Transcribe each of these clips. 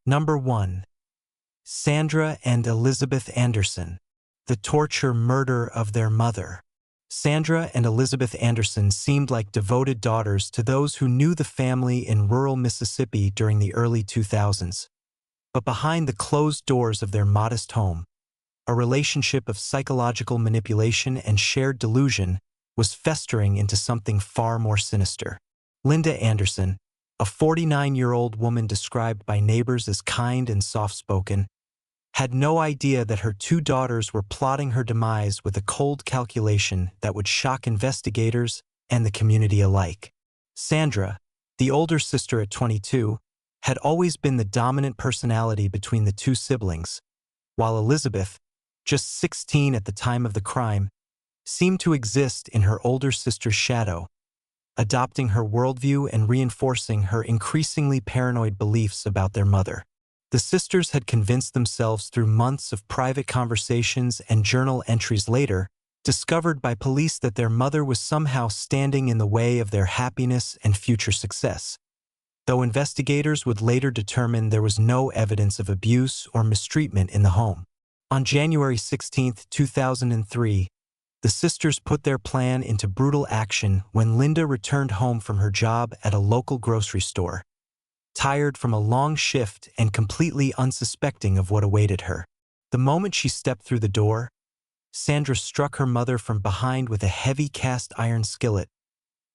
Number 1. Sandra and Elizabeth Andersen. The torture murder of their mother. Sandra and Elizabeth Andersen seemed like devoted daughters to those who knew the family in rural Mississippi during the early 2000s. But behind the closed doors of their modest home, a relationship of psychological manipulation and shared delusion was festering into something far more sinister. Linda Andersen, a 49-year-old woman described by neighbors as kind and soft-spoken, had no idea that her two daughters were plotting her demise with a cold calculation that would shock investigators and the community alike. Sandra, the older sister at 22, had always been the dominant personality between the two siblings, while Elizabeth, just 16 at the time of the crime, seemed to exist in her older sister's shadow, adopting her worldview and reinforcing her increasingly paranoid beliefs about their mother. The sisters had convinced themselves through months of private conversations and journal entries later, discovered by police that their mother was somehow standing in the way of their happiness and future success. Though investigators would later determine there was no evidence of abuse or mistreatment in the home. On January 16, 2003, the sisters put their plan into brutal action when Linda returned home from her job at a local grocery store, tired from a long shift and completely unsuspecting of what awaited her. The moment she stepped through the door, Sandra struck her mother from behind with a heavy cast iron skillet,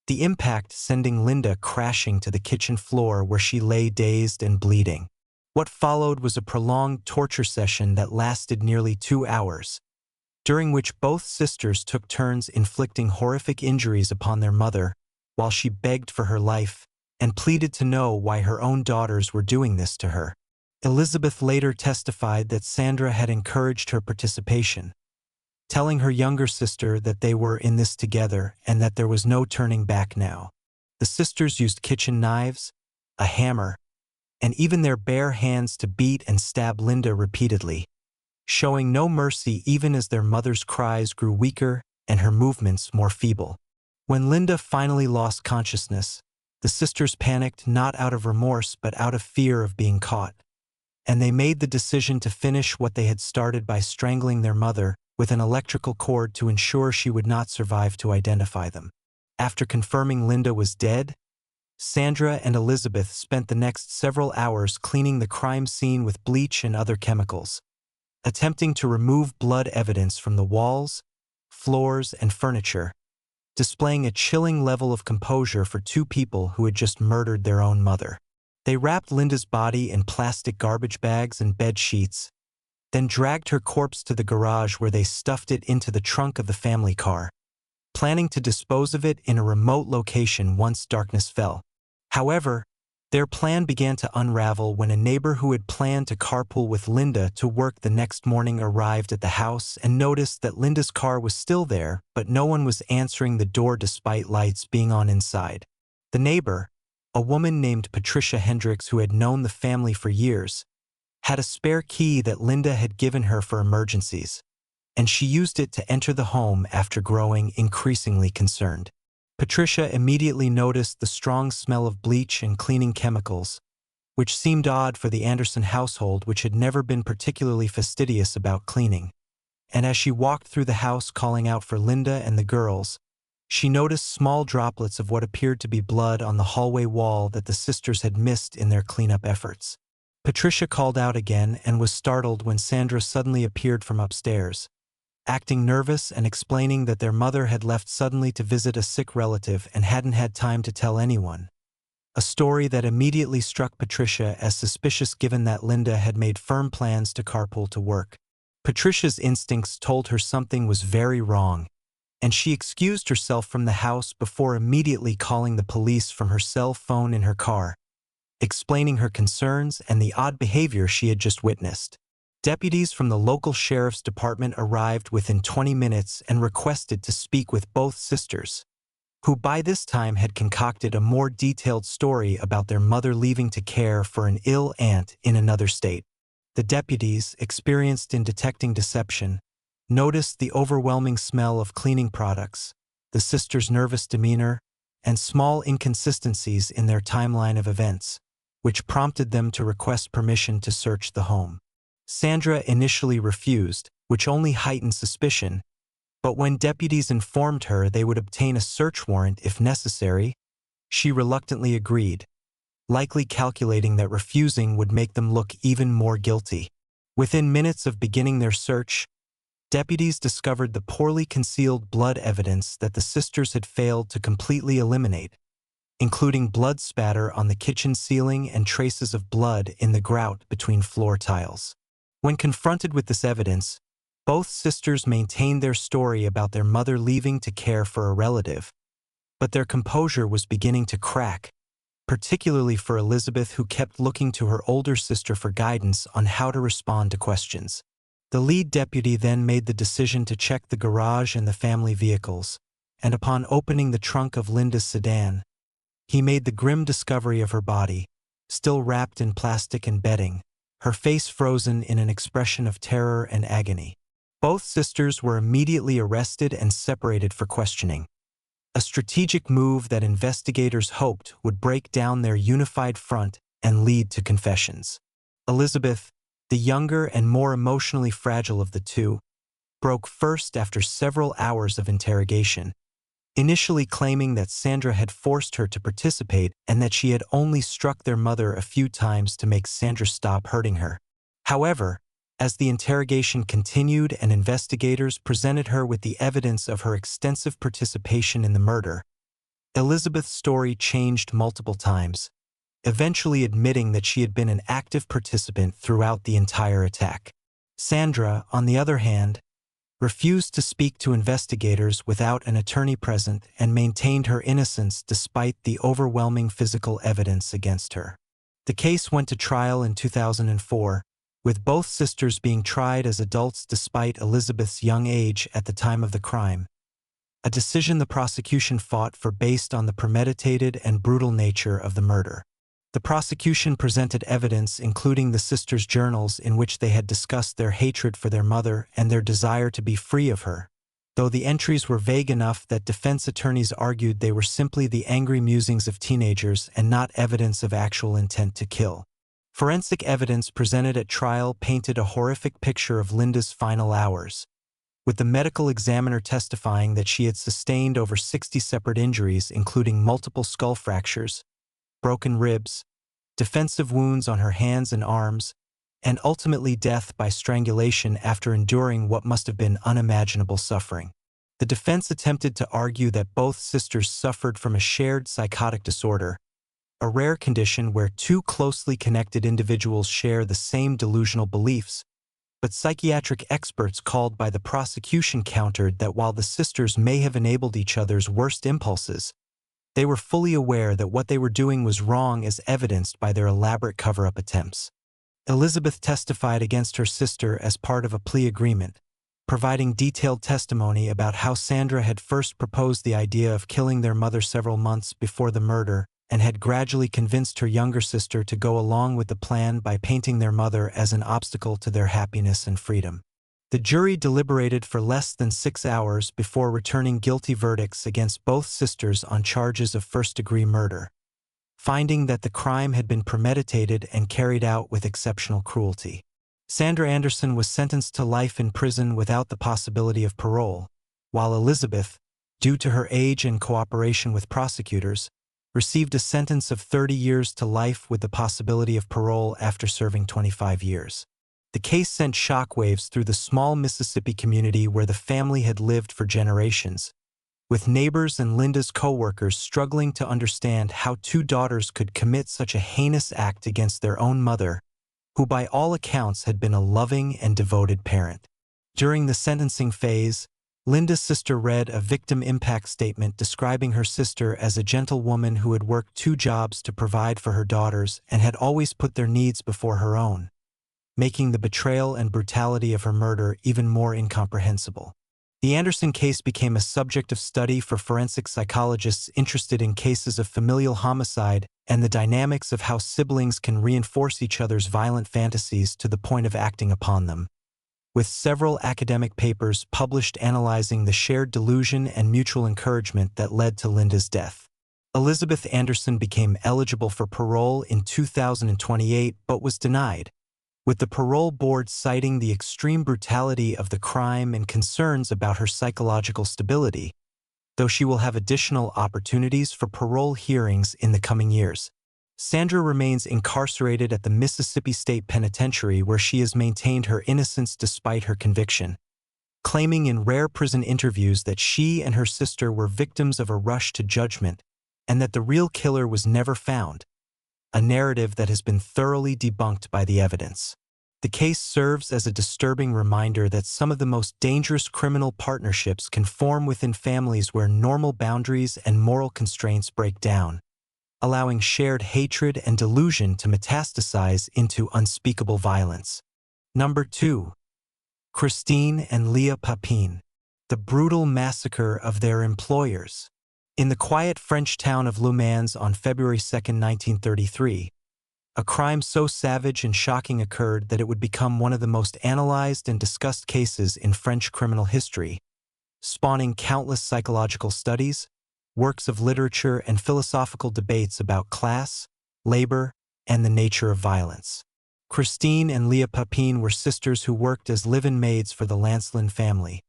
the impact sending Linda crashing to the kitchen floor where she lay dazed and bleeding. What followed was a prolonged torture session that lasted nearly 2 hours, during which both sisters took turns inflicting horrific injuries upon their mother while she begged for her life and pleaded to know why her own daughters were doing this to her. Elizabeth later testified that Sandra had encouraged her participation, telling her younger sister that they were in this together and that there was no turning back now. The sisters used kitchen knives, a hammer, and even their bare hands to beat and stab Linda repeatedly, showing no mercy even as their mother's cries grew weaker and her movements more feeble. When Linda finally lost consciousness, the sisters panicked not out of remorse but out of fear of being caught, and they made the decision to finish what they had started by strangling their mother with an electrical cord to ensure she would not survive to identify them. After confirming Linda was dead, Sandra and Elizabeth spent the next several hours cleaning the crime scene with bleach and other chemicals, attempting to remove blood evidence from the walls, floors, and furniture, displaying a chilling level of composure for two people who had just murdered their own mother. They wrapped Linda's body in plastic garbage bags and bed sheets, then dragged her corpse to the garage where they stuffed it into the trunk of the family car, planning to dispose of it in a remote location once darkness fell. However, their plan began to unravel when a neighbor who had planned to carpool with Linda to work the next morning arrived at the house and noticed that Linda's car was still there, but no one was answering the door despite lights being on inside. The neighbor, a woman named Patricia Hendricks who had known the family for years, had a spare key that Linda had given her for emergencies, and she used it to enter the home after growing increasingly concerned. Patricia immediately noticed the strong smell of bleach and cleaning chemicals, which seemed odd for the Andersen household, which had never been particularly fastidious about cleaning. And as she walked through the house calling out for Linda and the girls, she noticed small droplets of what appeared to be blood on the hallway wall that the sisters had missed in their cleanup efforts. Patricia called out again and was startled when Sandra suddenly appeared from upstairs, acting nervous and explaining that their mother had left suddenly to visit a sick relative and hadn't had time to tell anyone. A story that immediately struck Patricia as suspicious given that Linda had made firm plans to carpool to work. Patricia's instincts told her something was very wrong, and she excused herself from the house before immediately calling the police from her cell phone in her car, explaining her concerns and the odd behavior she had just witnessed. Deputies from the local sheriff's department arrived within 20 minutes and requested to speak with both sisters, who by this time had concocted a more detailed story about their mother leaving to care for an ill aunt in another state. The deputies, experienced in detecting deception, noticed the overwhelming smell of cleaning products, the sisters' nervous demeanor, and small inconsistencies in their timeline of events. which prompted them to request permission to search the home. Sandra initially refused, which only heightened suspicion, but when deputies informed her they would obtain a search warrant if necessary, she reluctantly agreed, likely calculating that refusing would make them look even more guilty. Within minutes of beginning their search, deputies discovered the poorly concealed blood evidence that the sisters had failed to completely eliminate, including blood spatter on the kitchen ceiling and traces of blood in the grout between floor tiles. When confronted with this evidence, both sisters maintained their story about their mother leaving to care for a relative, but their composure was beginning to crack, particularly for Elizabeth, who kept looking to her older sister for guidance on how to respond to questions. The lead deputy then made the decision to check the garage and the family vehicles, and upon opening the trunk of Linda's sedan, he made the grim discovery of her body, still wrapped in plastic and bedding, her face frozen in an expression of terror and agony. Both sisters were immediately arrested and separated for questioning, a strategic move that investigators hoped would break down their unified front and lead to confessions. Elizabeth, the younger and more emotionally fragile of the two, broke first after several hours of interrogation, initially claiming that Sandra had forced her to participate and that she had only struck their mother a few times to make Sandra stop hurting her. However, as the interrogation continued and investigators presented her with the evidence of her extensive participation in the murder, Elizabeth's story changed multiple times, eventually admitting that she had been an active participant throughout the entire attack. Sandra, on the other hand, refused to speak to investigators without an attorney present and maintained her innocence despite the overwhelming physical evidence against her. The case went to trial in 2004, with both sisters being tried as adults despite Elizabeth's young age at the time of the crime, a decision the prosecution fought for based on the premeditated and brutal nature of the murder. The prosecution presented evidence including the sisters' journals in which they had discussed their hatred for their mother and their desire to be free of her, though the entries were vague enough that defense attorneys argued they were simply the angry musings of teenagers and not evidence of actual intent to kill. Forensic evidence presented at trial painted a horrific picture of Linda's final hours, with the medical examiner testifying that she had sustained over 60 separate injuries including multiple skull fractures, broken ribs, defensive wounds on her hands and arms, and ultimately death by strangulation after enduring what must have been unimaginable suffering. The defense attempted to argue that both sisters suffered from a shared psychotic disorder, a rare condition where two closely connected individuals share the same delusional beliefs, but psychiatric experts called by the prosecution countered that while the sisters may have enabled each other's worst impulses, they were fully aware that what they were doing was wrong as evidenced by their elaborate cover-up attempts. Elizabeth testified against her sister as part of a plea agreement, providing detailed testimony about how Sandra had first proposed the idea of killing their mother several months before the murder and had gradually convinced her younger sister to go along with the plan by painting their mother as an obstacle to their happiness and freedom. The jury deliberated for less than 6 hours before returning guilty verdicts against both sisters on charges of first-degree murder, finding that the crime had been premeditated and carried out with exceptional cruelty. Sandra Andersen was sentenced to life in prison without the possibility of parole, while Elizabeth, due to her age and cooperation with prosecutors, received a sentence of 30 years to life with the possibility of parole after serving 25 years. The case sent shockwaves through the small Mississippi community where the family had lived for generations, with neighbors and Linda's co-workers struggling to understand how two daughters could commit such a heinous act against their own mother, who by all accounts had been a loving and devoted parent. During the sentencing phase, Linda's sister read a victim impact statement describing her sister as a gentle woman who had worked 2 jobs to provide for her daughters and had always put their needs before her own, making the betrayal and brutality of her murder even more incomprehensible. The Andersen case became a subject of study for forensic psychologists interested in cases of familial homicide and the dynamics of how siblings can reinforce each other's violent fantasies to the point of acting upon them, with several academic papers published analyzing the shared delusion and mutual encouragement that led to Linda's death. Elizabeth Andersen became eligible for parole in 2028 but was denied, with the parole board citing the extreme brutality of the crime and concerns about her psychological stability, though she will have additional opportunities for parole hearings in the coming years. Sandra remains incarcerated at the Mississippi State Penitentiary where she has maintained her innocence despite her conviction, claiming in rare prison interviews that she and her sister were victims of a rush to judgment and that the real killer was never found, a narrative that has been thoroughly debunked by the evidence. The case serves as a disturbing reminder that some of the most dangerous criminal partnerships can form within families where normal boundaries and moral constraints break down, allowing shared hatred and delusion to metastasize into unspeakable violence. Number 2. Christine and Leah Papin, the brutal massacre of their employers. In the quiet French town of Le Mans on February 2, 1933, a crime so savage and shocking occurred that it would become one of the most analyzed and discussed cases in French criminal history, spawning countless psychological studies, works of literature, and philosophical debates about class, labor, and the nature of violence. Christine and Leah Papin were sisters who worked as live-in maids for the Lancelin family,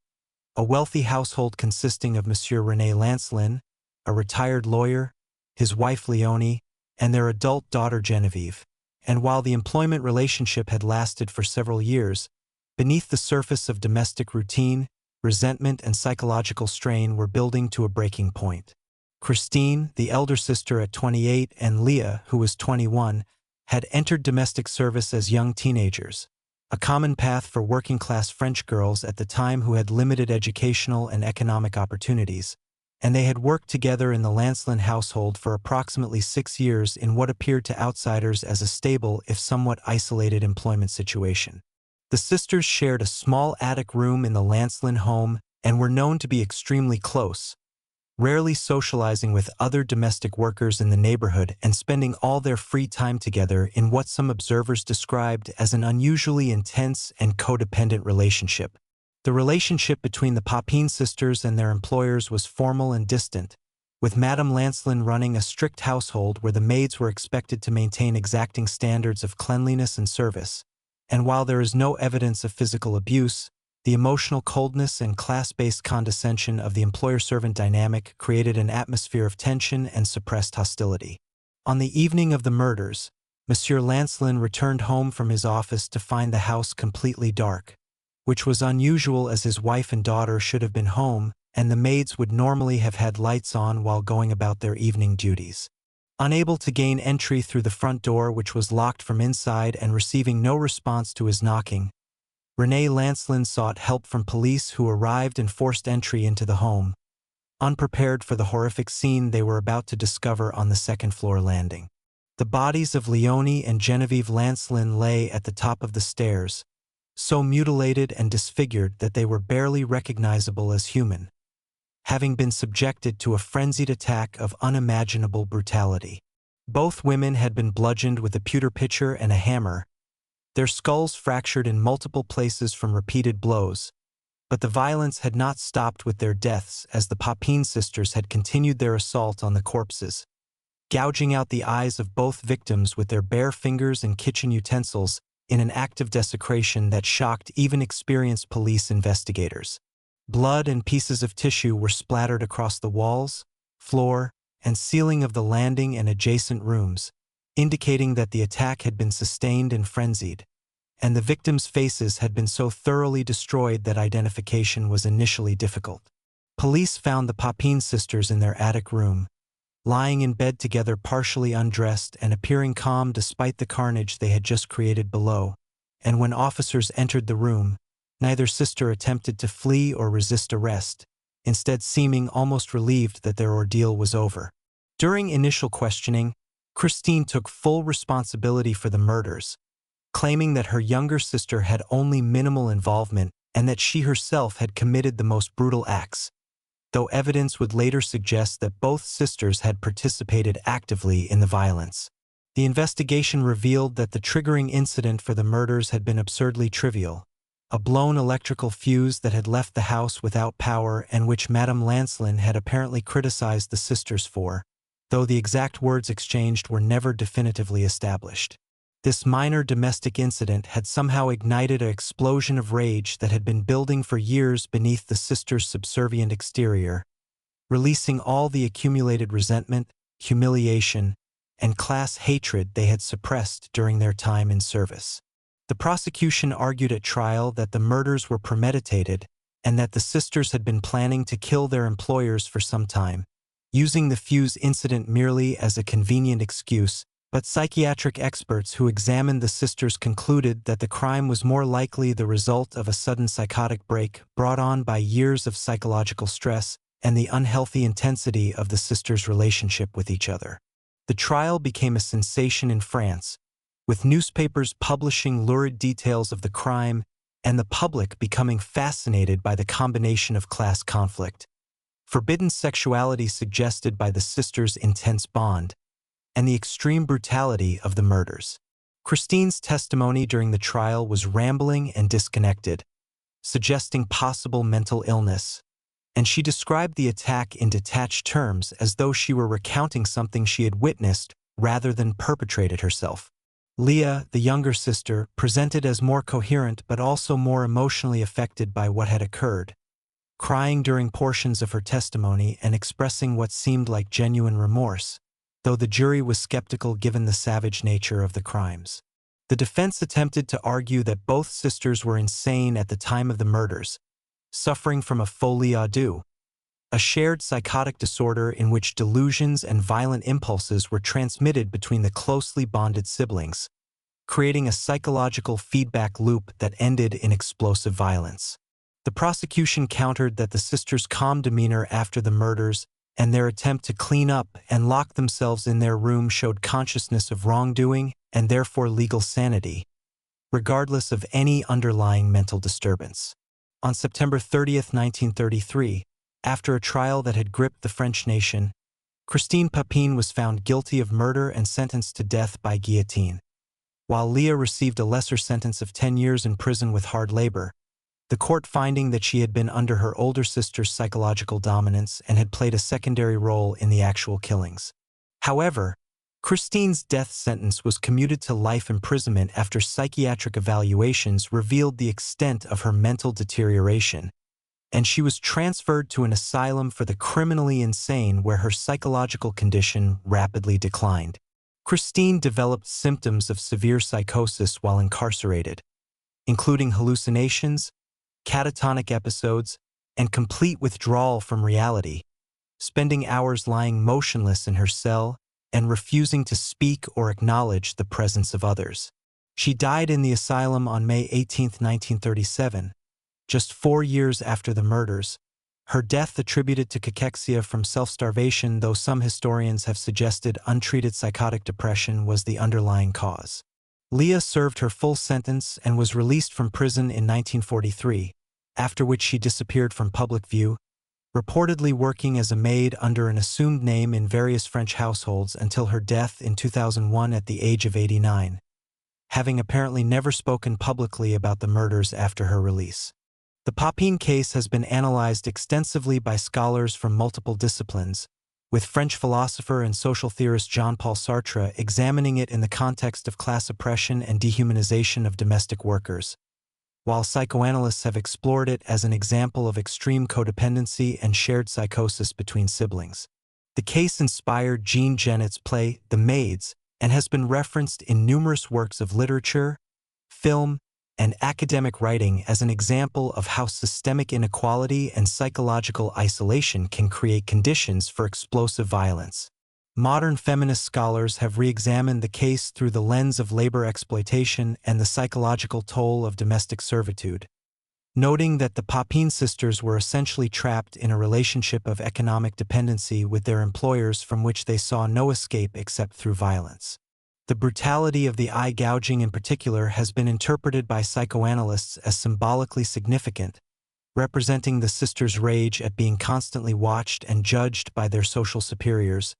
a wealthy household consisting of Monsieur René Lancelin, a retired lawyer, his wife Leonie, and their adult daughter Genevieve. And while the employment relationship had lasted for several years, beneath the surface of domestic routine, resentment and psychological strain were building to a breaking point. Christine, the elder sister at 28, and Leah, who was 21, had entered domestic service as young teenagers, a common path for working-class French girls at the time who had limited educational and economic opportunities, and they had worked together in the Lancelin household for approximately 6 years in what appeared to outsiders as a stable if somewhat isolated employment situation. The sisters shared a small attic room in the Lancelin home and were known to be extremely close, rarely socializing with other domestic workers in the neighborhood and spending all their free time together in what some observers described as an unusually intense and codependent relationship. The relationship between the Papin sisters and their employers was formal and distant, with Madame Lancelin running a strict household where the maids were expected to maintain exacting standards of cleanliness and service. And while there is no evidence of physical abuse, the emotional coldness and class-based condescension of the employer-servant dynamic created an atmosphere of tension and suppressed hostility. On the evening of the murders, Monsieur Lancelin returned home from his office to find the house completely dark, which was unusual as his wife and daughter should have been home, and the maids would normally have had lights on while going about their evening duties. Unable to gain entry through the front door, which was locked from inside, and receiving no response to his knocking, René Lancelin sought help from police who arrived and forced entry into the home, unprepared for the horrific scene they were about to discover on the second-floor landing. The bodies of Leonie and Genevieve Lancelin lay at the top of the stairs, so mutilated and disfigured that they were barely recognizable as human, having been subjected to a frenzied attack of unimaginable brutality. Both women had been bludgeoned with a pewter pitcher and a hammer, their skulls fractured in multiple places from repeated blows, but the violence had not stopped with their deaths as the Papin sisters had continued their assault on the corpses, gouging out the eyes of both victims with their bare fingers and kitchen utensils in an act of desecration that shocked even experienced police investigators. Blood and pieces of tissue were splattered across the walls, floor, and ceiling of the landing and adjacent rooms, indicating that the attack had been sustained and frenzied, and the victims' faces had been so thoroughly destroyed that identification was initially difficult. Police found the Papin sisters in their attic room, lying in bed together partially undressed and appearing calm despite the carnage they had just created below, and when officers entered the room, neither sister attempted to flee or resist arrest, instead seeming almost relieved that their ordeal was over. During initial questioning, Christine took full responsibility for the murders, claiming that her younger sister had only minimal involvement and that she herself had committed the most brutal acts, though evidence would later suggest that both sisters had participated actively in the violence. The investigation revealed that the triggering incident for the murders had been absurdly trivial, a blown electrical fuse that had left the house without power and which Madame Lancelin had apparently criticized the sisters for, though the exact words exchanged were never definitively established. This minor domestic incident had somehow ignited an explosion of rage that had been building for years beneath the sisters' subservient exterior, releasing all the accumulated resentment, humiliation, and class hatred they had suppressed during their time in service. The prosecution argued at trial that the murders were premeditated and that the sisters had been planning to kill their employers for some time, using the fuse incident merely as a convenient excuse. But psychiatric experts who examined the sisters concluded that the crime was more likely the result of a sudden psychotic break brought on by years of psychological stress and the unhealthy intensity of the sisters' relationship with each other. The trial became a sensation in France, with newspapers publishing lurid details of the crime and the public becoming fascinated by the combination of class conflict, forbidden sexuality suggested by the sisters' intense bond, and the extreme brutality of the murders. Christine's testimony during the trial was rambling and disconnected, suggesting possible mental illness, and she described the attack in detached terms as though she were recounting something she had witnessed rather than perpetrated herself. Leah, the younger sister, presented as more coherent but also more emotionally affected by what had occurred, crying during portions of her testimony and expressing what seemed like genuine remorse, though the jury was skeptical given the savage nature of the crimes. The defense attempted to argue that both sisters were insane at the time of the murders, suffering from a folie à deux, a shared psychotic disorder in which delusions and violent impulses were transmitted between the closely bonded siblings, creating a psychological feedback loop that ended in explosive violence. The prosecution countered that the sisters' calm demeanor after the murders and their attempt to clean up and lock themselves in their room showed consciousness of wrongdoing and therefore legal sanity, regardless of any underlying mental disturbance. On September 30, 1933, after a trial that had gripped the French nation, Christine Papin was found guilty of murder and sentenced to death by guillotine. While Leah received a lesser sentence of 10 years in prison with hard labor, the court finding that she had been under her older sister's psychological dominance and had played a secondary role in the actual killings. However, Christine's death sentence was commuted to life imprisonment after psychiatric evaluations revealed the extent of her mental deterioration, and she was transferred to an asylum for the criminally insane where her psychological condition rapidly declined. Christine developed symptoms of severe psychosis while incarcerated, including hallucinations, catatonic episodes, and complete withdrawal from reality, spending hours lying motionless in her cell and refusing to speak or acknowledge the presence of others. She died in the asylum on May 18, 1937, just 4 years after the murders, her death attributed to cachexia from self-starvation, though some historians have suggested untreated psychotic depression was the underlying cause. Leah served her full sentence and was released from prison in 1943, after which she disappeared from public view, reportedly working as a maid under an assumed name in various French households until her death in 2001 at the age of 89, having apparently never spoken publicly about the murders after her release. The Papin case has been analyzed extensively by scholars from multiple disciplines, with French philosopher and social theorist Jean-Paul Sartre examining it in the context of class oppression and dehumanization of domestic workers, while psychoanalysts have explored it as an example of extreme codependency and shared psychosis between siblings. The case inspired Jean Genet's play The Maids and has been referenced in numerous works of literature, film, and academic writing as an example of how systemic inequality and psychological isolation can create conditions for explosive violence. Modern feminist scholars have re-examined the case through the lens of labor exploitation and the psychological toll of domestic servitude, noting that the Papin sisters were essentially trapped in a relationship of economic dependency with their employers from which they saw no escape except through violence. The brutality of the eye gouging in particular has been interpreted by psychoanalysts as symbolically significant, representing the sisters' rage at being constantly watched and judged by their social superiors,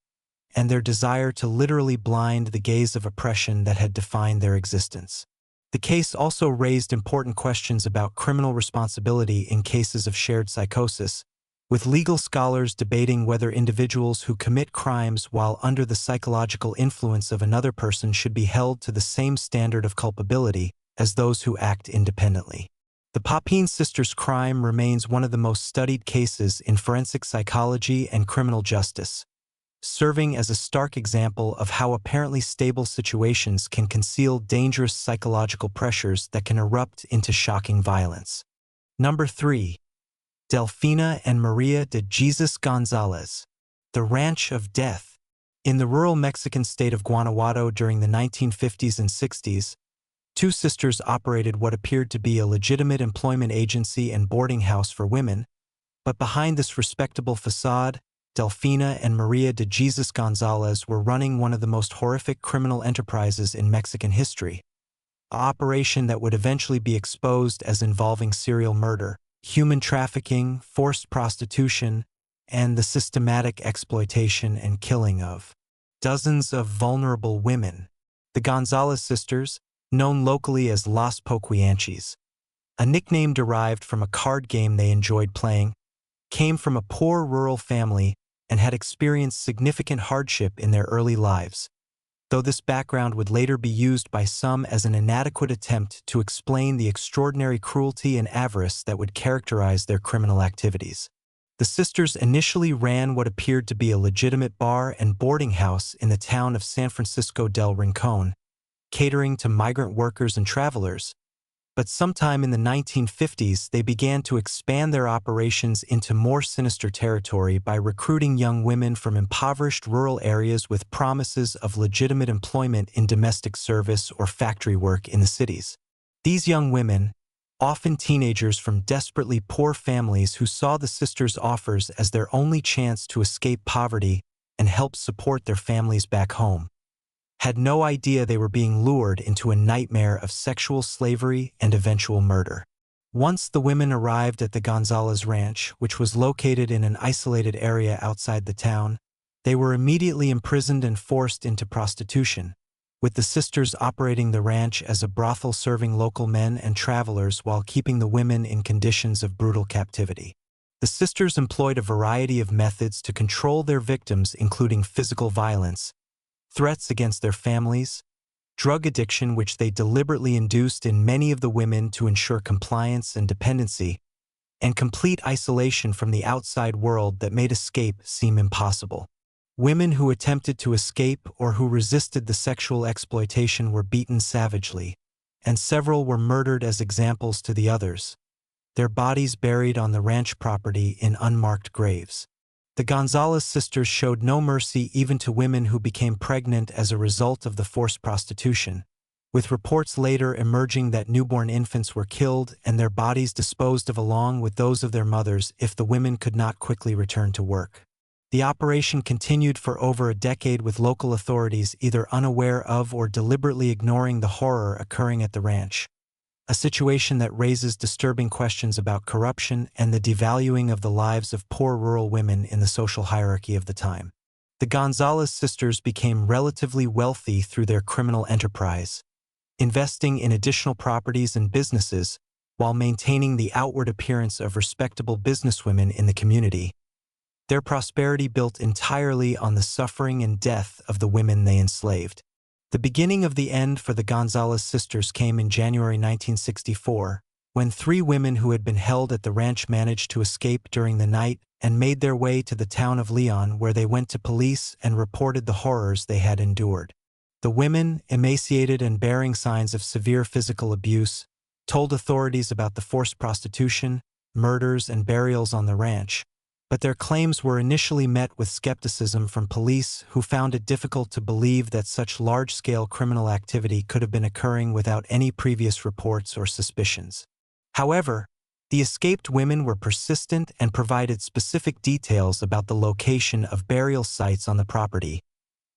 and their desire to literally blind the gaze of oppression that had defined their existence. The case also raised important questions about criminal responsibility in cases of shared psychosis, with legal scholars debating whether individuals who commit crimes while under the psychological influence of another person should be held to the same standard of culpability as those who act independently. The Papin sisters' crime remains one of the most studied cases in forensic psychology and criminal justice, serving as a stark example of how apparently stable situations can conceal dangerous psychological pressures that can erupt into shocking violence. Number 3. Delfina and María de Jesus González. The Ranch of Death. In the rural Mexican state of Guanajuato during the 1950s and 60s, two sisters operated what appeared to be a legitimate employment agency and boarding house for women, but behind this respectable facade, Delfina and María de Jesus González were running one of the most horrific criminal enterprises in Mexican history, an operation that would eventually be exposed as involving serial murder, human trafficking, forced prostitution, and the systematic exploitation and killing of dozens of vulnerable women. The González sisters, known locally as Las Poquianchis, a nickname derived from a card game they enjoyed playing, came from a poor rural family and had experienced significant hardship in their early lives, though this background would later be used by some as an inadequate attempt to explain the extraordinary cruelty and avarice that would characterize their criminal activities. The sisters initially ran what appeared to be a legitimate bar and boarding house in the town of San Francisco del Rincón, catering to migrant workers and travelers, but sometime in the 1950s they began to expand their operations into more sinister territory by recruiting young women from impoverished rural areas with promises of legitimate employment in domestic service or factory work in the cities. These young women, often teenagers from desperately poor families who saw the sisters' offers as their only chance to escape poverty and help support their families back home, had no idea they were being lured into a nightmare of sexual slavery and eventual murder. Once the women arrived at the González Ranch, which was located in an isolated area outside the town, they were immediately imprisoned and forced into prostitution, with the sisters operating the ranch as a brothel serving local men and travelers while keeping the women in conditions of brutal captivity. The sisters employed a variety of methods to control their victims, including physical violence, threats against their families, drug addiction which they deliberately induced in many of the women to ensure compliance and dependency, and complete isolation from the outside world that made escape seem impossible. Women who attempted to escape or who resisted the sexual exploitation were beaten savagely, and several were murdered as examples to the others, their bodies buried on the ranch property in unmarked graves. The González sisters showed no mercy even to women who became pregnant as a result of the forced prostitution, with reports later emerging that newborn infants were killed and their bodies disposed of along with those of their mothers if the women could not quickly return to work. The operation continued for over a decade, with local authorities either unaware of or deliberately ignoring the horror occurring at the ranch, a situation that raises disturbing questions about corruption and the devaluing of the lives of poor rural women in the social hierarchy of the time. The González sisters became relatively wealthy through their criminal enterprise, investing in additional properties and businesses while maintaining the outward appearance of respectable businesswomen in the community. Their prosperity built entirely on the suffering and death of the women they enslaved. The beginning of the end for the González sisters came in January 1964, when three women who had been held at the ranch managed to escape during the night and made their way to the town of Leon, where they went to police and reported the horrors they had endured. The women, emaciated and bearing signs of severe physical abuse, told authorities about the forced prostitution, murders, and burials on the ranch, but their claims were initially met with skepticism from police, who found it difficult to believe that such large-scale criminal activity could have been occurring without any previous reports or suspicions. However, the escaped women were persistent and provided specific details about the location of burial sites on the property,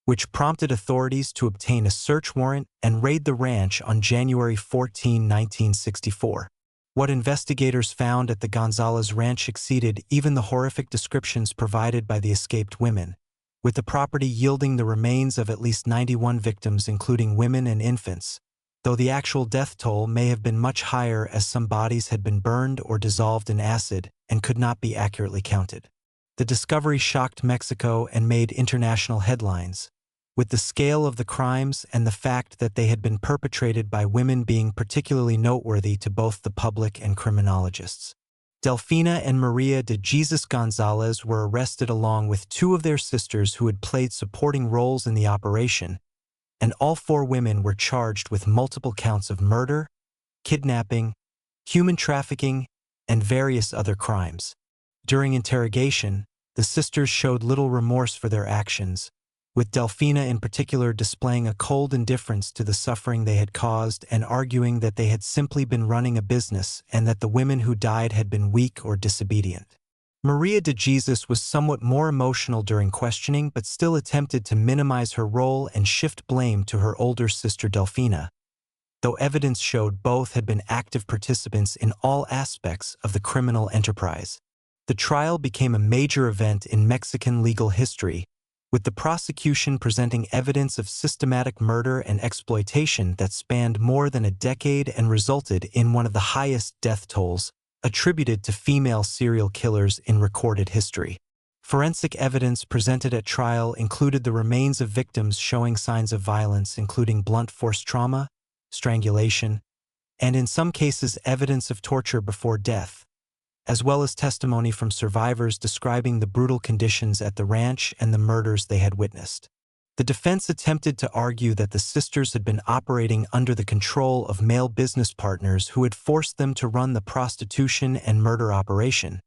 which prompted authorities to obtain a search warrant and raid the ranch on January 14, 1964. What investigators found at the González Ranch exceeded even the horrific descriptions provided by the escaped women, with the property yielding the remains of at least 91 victims, including women and infants, though the actual death toll may have been much higher as some bodies had been burned or dissolved in acid and could not be accurately counted. The discovery shocked Mexico and made international headlines, with the scale of the crimes and the fact that they had been perpetrated by women being particularly noteworthy to both the public and criminologists. Delfina and María de Jesus González were arrested along with two of their sisters who had played supporting roles in the operation, and all four women were charged with multiple counts of murder, kidnapping, human trafficking, and various other crimes. During interrogation, the sisters showed little remorse for their actions, with Delfina in particular displaying a cold indifference to the suffering they had caused and arguing that they had simply been running a business and that the women who died had been weak or disobedient. María de Jesus was somewhat more emotional during questioning but still attempted to minimize her role and shift blame to her older sister Delfina, though evidence showed both had been active participants in all aspects of the criminal enterprise. The trial became a major event in Mexican legal history, with the prosecution presenting evidence of systematic murder and exploitation that spanned more than a decade and resulted in one of the highest death tolls attributed to female serial killers in recorded history. Forensic evidence presented at trial included the remains of victims showing signs of violence, including blunt force trauma, strangulation, and in some cases evidence of torture before death, as well as testimony from survivors describing the brutal conditions at the ranch and the murders they had witnessed. The defense attempted to argue that the sisters had been operating under the control of male business partners who had forced them to run the prostitution and murder operation,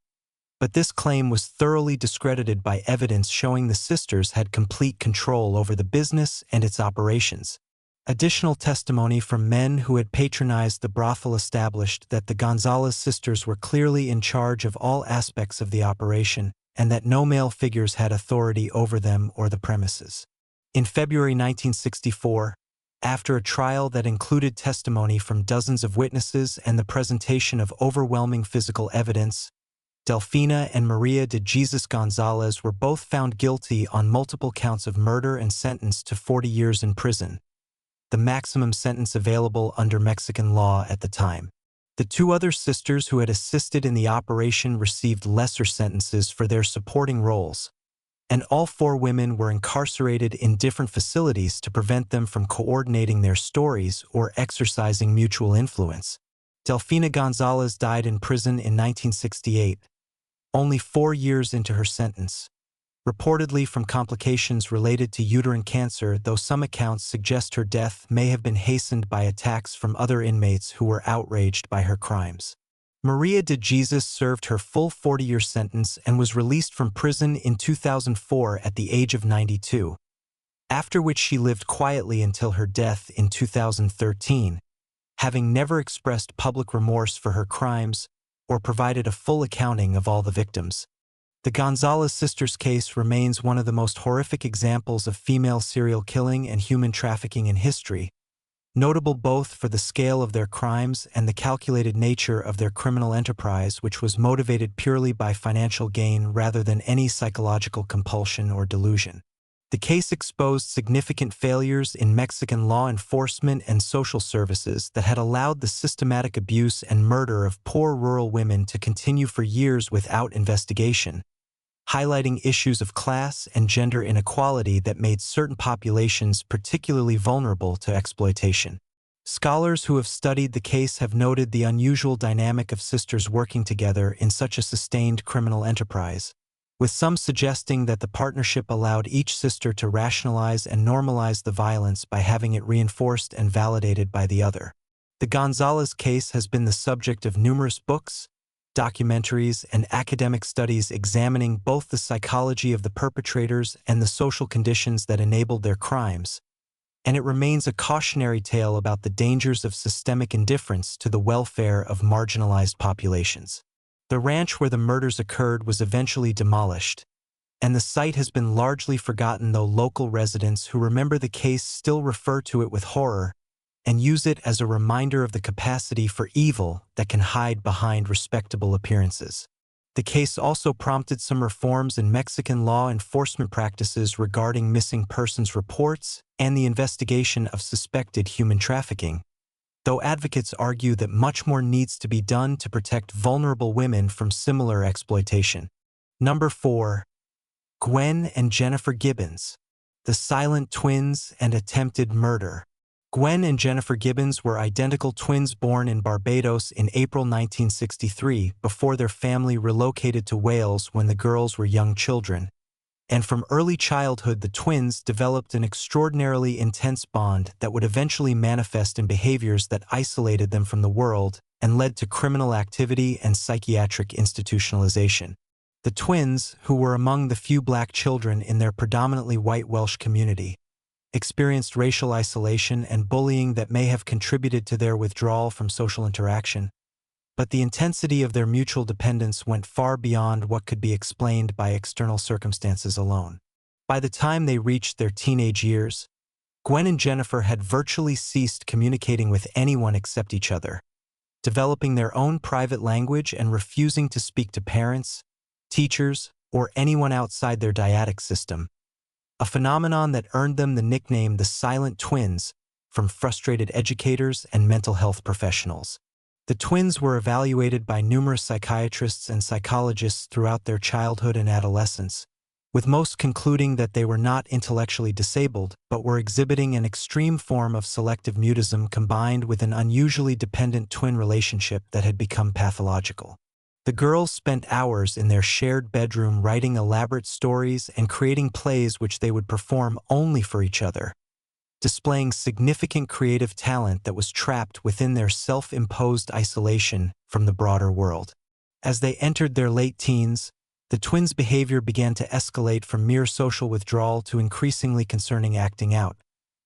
but this claim was thoroughly discredited by evidence showing the sisters had complete control over the business and its operations. Additional testimony from men who had patronized the brothel established that the González sisters were clearly in charge of all aspects of the operation and that no male figures had authority over them or the premises. In February 1964, after a trial that included testimony from dozens of witnesses and the presentation of overwhelming physical evidence, Delfina and María de Jesus González were both found guilty on multiple counts of murder and sentenced to 40 years in prison, the maximum sentence available under Mexican law at the time. The two other sisters who had assisted in the operation received lesser sentences for their supporting roles, and all four women were incarcerated in different facilities to prevent them from coordinating their stories or exercising mutual influence. Delfina González died in prison in 1968, only 4 years into her sentence, reportedly from complications related to uterine cancer, though some accounts suggest her death may have been hastened by attacks from other inmates who were outraged by her crimes. María de Jesus served her full 40-year sentence and was released from prison in 2004 at the age of 92, after which she lived quietly until her death in 2013, having never expressed public remorse for her crimes or provided a full accounting of all the victims. The González sisters case remains one of the most horrific examples of female serial killing and human trafficking in history, notable both for the scale of their crimes and the calculated nature of their criminal enterprise, which was motivated purely by financial gain rather than any psychological compulsion or delusion. The case exposed significant failures in Mexican law enforcement and social services that had allowed the systematic abuse and murder of poor rural women to continue for years without investigation, highlighting issues of class and gender inequality that made certain populations particularly vulnerable to exploitation. Scholars who have studied the case have noted the unusual dynamic of sisters working together in such a sustained criminal enterprise, with some suggesting that the partnership allowed each sister to rationalize and normalize the violence by having it reinforced and validated by the other. The González case has been the subject of numerous books, documentaries, and academic studies examining both the psychology of the perpetrators and the social conditions that enabled their crimes, and it remains a cautionary tale about the dangers of systemic indifference to the welfare of marginalized populations. The ranch where the murders occurred was eventually demolished, and the site has been largely forgotten, though local residents who remember the case still refer to it with horror and use it as a reminder of the capacity for evil that can hide behind respectable appearances. The case also prompted some reforms in Mexican law enforcement practices regarding missing persons reports and the investigation of suspected human trafficking, though advocates argue that much more needs to be done to protect vulnerable women from similar exploitation. Number 4. Gwen and Jennifer Gibbons, the silent twins and attempted murder. Gwen and Jennifer Gibbons were identical twins born in Barbados in April 1963 before their family relocated to Wales when the girls were young children. And from early childhood, the twins developed an extraordinarily intense bond that would eventually manifest in behaviors that isolated them from the world and led to criminal activity and psychiatric institutionalization. The twins, who were among the few black children in their predominantly white Welsh community, experienced racial isolation and bullying that may have contributed to their withdrawal from social interaction. But the intensity of their mutual dependence went far beyond what could be explained by external circumstances alone. By the time they reached their teenage years, Gwen and Jennifer had virtually ceased communicating with anyone except each other, developing their own private language and refusing to speak to parents, teachers, or anyone outside their dyadic system, a phenomenon that earned them the nickname the Silent Twins from frustrated educators and mental health professionals. The twins were evaluated by numerous psychiatrists and psychologists throughout their childhood and adolescence, with most concluding that they were not intellectually disabled but were exhibiting an extreme form of selective mutism combined with an unusually dependent twin relationship that had become pathological. The girls spent hours in their shared bedroom writing elaborate stories and creating plays which they would perform only for each other, displaying significant creative talent that was trapped within their self-imposed isolation from the broader world. As they entered their late teens, the twins' behavior began to escalate from mere social withdrawal to increasingly concerning acting out,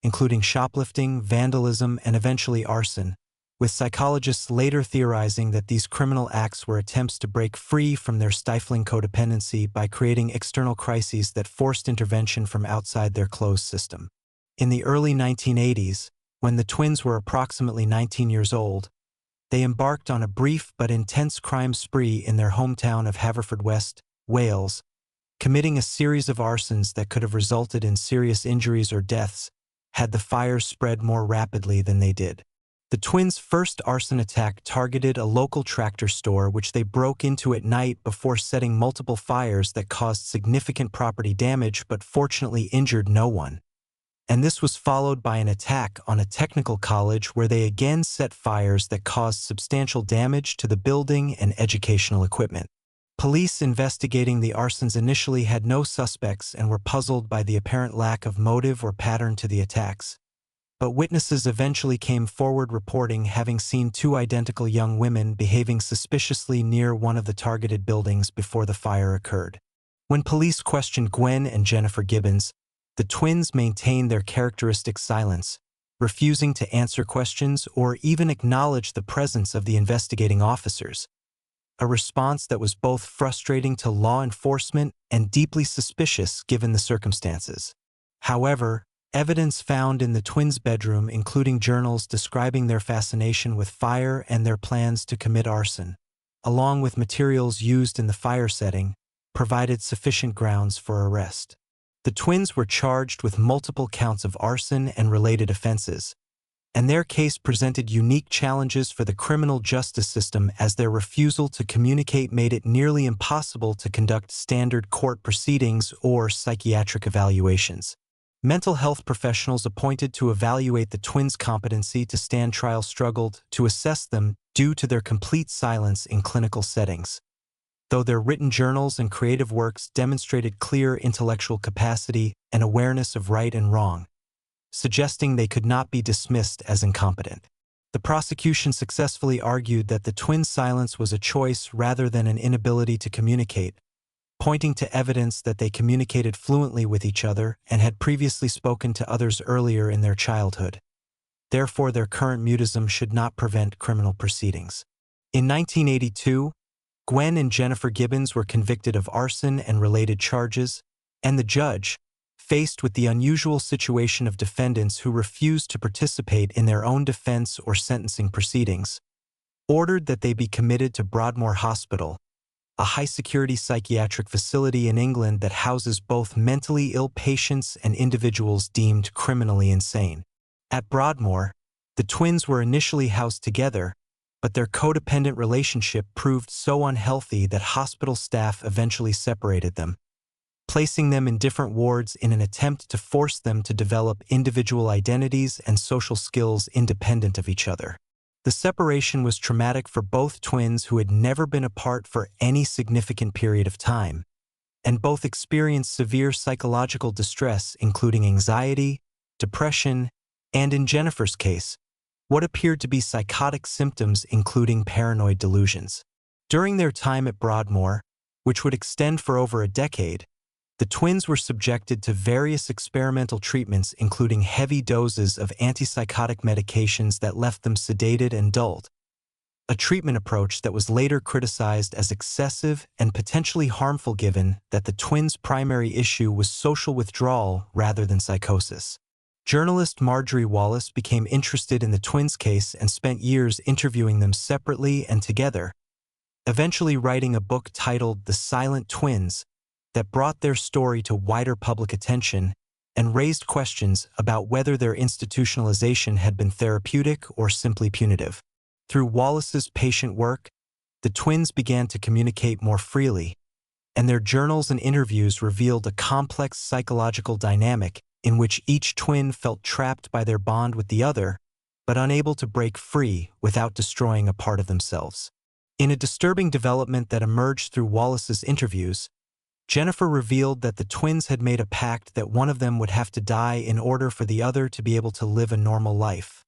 including shoplifting, vandalism, and eventually arson, with psychologists later theorizing that these criminal acts were attempts to break free from their stifling codependency by creating external crises that forced intervention from outside their closed system. In the early 1980s, when the twins were approximately 19 years old, they embarked on a brief but intense crime spree in their hometown of Haverfordwest, Wales, committing a series of arsons that could have resulted in serious injuries or deaths had the fires spread more rapidly than they did. The twins' first arson attack targeted a local tractor store which they broke into at night before setting multiple fires that caused significant property damage but fortunately injured no one. And this was followed by an attack on a technical college where they again set fires that caused substantial damage to the building and educational equipment. Police investigating the arsons initially had no suspects and were puzzled by the apparent lack of motive or pattern to the attacks. But witnesses eventually came forward reporting having seen two identical young women behaving suspiciously near one of the targeted buildings before the fire occurred. When police questioned Gwen and Jennifer Gibbons, the twins maintained their characteristic silence, refusing to answer questions or even acknowledge the presence of the investigating officers, a response that was both frustrating to law enforcement and deeply suspicious given the circumstances. However, evidence found in the twins' bedroom, including journals describing their fascination with fire and their plans to commit arson, along with materials used in the fire setting, provided sufficient grounds for arrest. The twins were charged with multiple counts of arson and related offenses, and their case presented unique challenges for the criminal justice system as their refusal to communicate made it nearly impossible to conduct standard court proceedings or psychiatric evaluations. Mental health professionals appointed to evaluate the twins' competency to stand trial struggled to assess them due to their complete silence in clinical settings, though their written journals and creative works demonstrated clear intellectual capacity and awareness of right and wrong, suggesting they could not be dismissed as incompetent. The prosecution successfully argued that the twins' silence was a choice rather than an inability to communicate, pointing to evidence that they communicated fluently with each other and had previously spoken to others earlier in their childhood. Therefore, their current mutism should not prevent criminal proceedings. In 1982, Gwen and Jennifer Gibbons were convicted of arson and related charges, and the judge, faced with the unusual situation of defendants who refused to participate in their own defense or sentencing proceedings, ordered that they be committed to Broadmoor Hospital, a high-security psychiatric facility in England that houses both mentally ill patients and individuals deemed criminally insane. At Broadmoor, The twins were initially housed together, but their codependent relationship proved so unhealthy that hospital staff eventually separated them, placing them in different wards in an attempt to force them to develop individual identities and social skills independent of each other. The separation was traumatic for both twins who had never been apart for any significant period of time, and both experienced severe psychological distress, including anxiety, depression, and in Jennifer's case, what appeared to be psychotic symptoms including paranoid delusions. During their time at Broadmoor, which would extend for over a decade, the twins were subjected to various experimental treatments including heavy doses of antipsychotic medications that left them sedated and dulled, a treatment approach that was later criticized as excessive and potentially harmful given that the twins' primary issue was social withdrawal rather than psychosis. Journalist Marjorie Wallace became interested in the twins' case and spent years interviewing them separately and together, eventually writing a book titled The Silent Twins that brought their story to wider public attention and raised questions about whether their institutionalization had been therapeutic or simply punitive. Through Wallace's patient work, the twins began to communicate more freely, and their journals and interviews revealed a complex psychological dynamic in which each twin felt trapped by their bond with the other, but unable to break free without destroying a part of themselves. In a disturbing development that emerged through Wallace's interviews, Jennifer revealed that the twins had made a pact that one of them would have to die in order for the other to be able to live a normal life,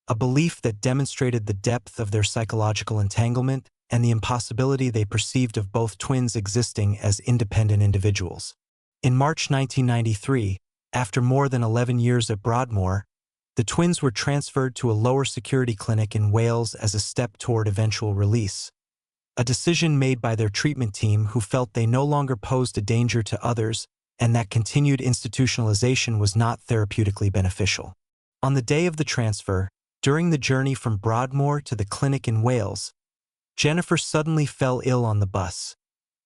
a belief that demonstrated the depth of their psychological entanglement and the impossibility they perceived of both twins existing as independent individuals. In March 1993, after more than 11 years at Broadmoor, the twins were transferred to a lower security clinic in Wales as a step toward eventual release, a decision made by their treatment team who felt they no longer posed a danger to others and that continued institutionalization was not therapeutically beneficial. On the day of the transfer, during the journey from Broadmoor to the clinic in Wales, Jennifer suddenly fell ill on the bus,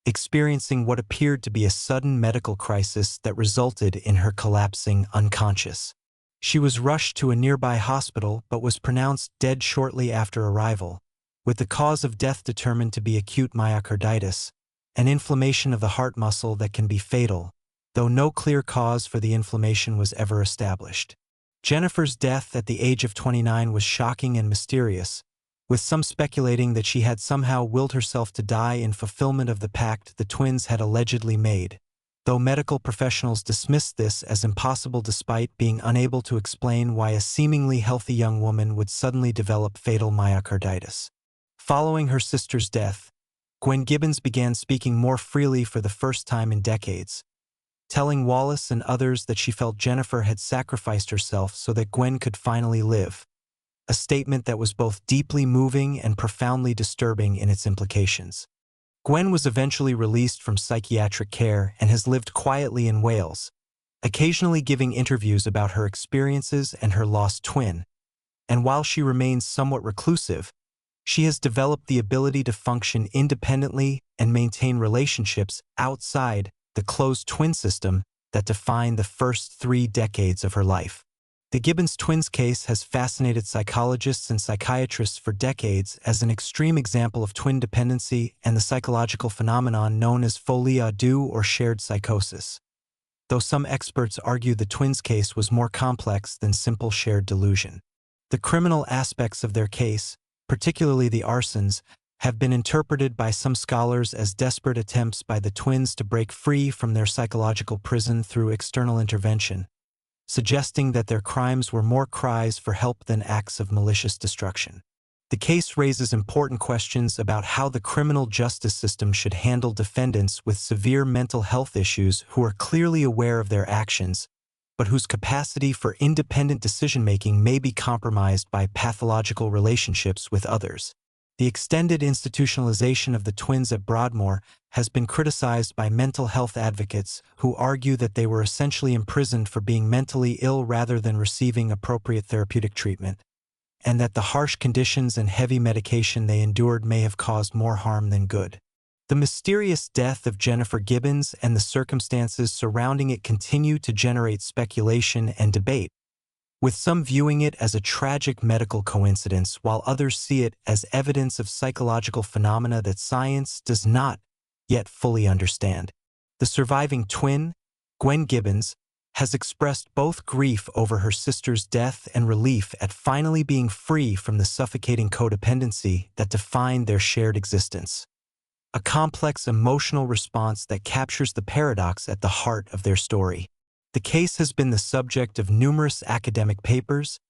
experiencing what appeared to be a sudden medical crisis that resulted in her collapsing unconscious. She was rushed to a nearby hospital but was pronounced dead shortly after arrival, with the cause of death determined to be acute myocarditis, an inflammation of the heart muscle that can be fatal, though no clear cause for the inflammation was ever established. Jennifer's death at the age of 29 was shocking and mysterious, with some speculating that she had somehow willed herself to die in fulfillment of the pact the twins had allegedly made, though medical professionals dismissed this as impossible despite being unable to explain why a seemingly healthy young woman would suddenly develop fatal myocarditis. Following her sister's death, Gwen Gibbons began speaking more freely for the first time in decades, telling Wallace and others that she felt Jennifer had sacrificed herself so that Gwen could finally live, a statement that was both deeply moving and profoundly disturbing in its implications. Gwen was eventually released from psychiatric care and has lived quietly in Wales, occasionally giving interviews about her experiences and her lost twin, and while she remains somewhat reclusive, she has developed the ability to function independently and maintain relationships outside the closed twin system that defined the first 3 decades of her life. The Gibbons twins case has fascinated psychologists and psychiatrists for decades as an extreme example of twin dependency and the psychological phenomenon known as folie à deux or shared psychosis, though some experts argue the twins case was more complex than simple shared delusion. The criminal aspects of their case, particularly the arsons, have been interpreted by some scholars as desperate attempts by the twins to break free from their psychological prison through external intervention, suggesting that their crimes were more cries for help than acts of malicious destruction. The case raises important questions about how the criminal justice system should handle defendants with severe mental health issues who are clearly aware of their actions, but whose capacity for independent decision-making may be compromised by pathological relationships with others. The extended institutionalization of the twins at Broadmoor has been criticized by mental health advocates who argue that they were essentially imprisoned for being mentally ill rather than receiving appropriate therapeutic treatment, and that the harsh conditions and heavy medication they endured may have caused more harm than good. The mysterious death of Jennifer Gibbons and the circumstances surrounding it continue to generate speculation and debate, with some viewing it as a tragic medical coincidence while others see it as evidence of psychological phenomena that science does not yet fully understand. The surviving twin, Gwen Gibbons, has expressed both grief over her sister's death and relief at finally being free from the suffocating codependency that defined their shared existence. A complex emotional response that captures the paradox at the heart of their story. The case has been the subject of numerous academic papers,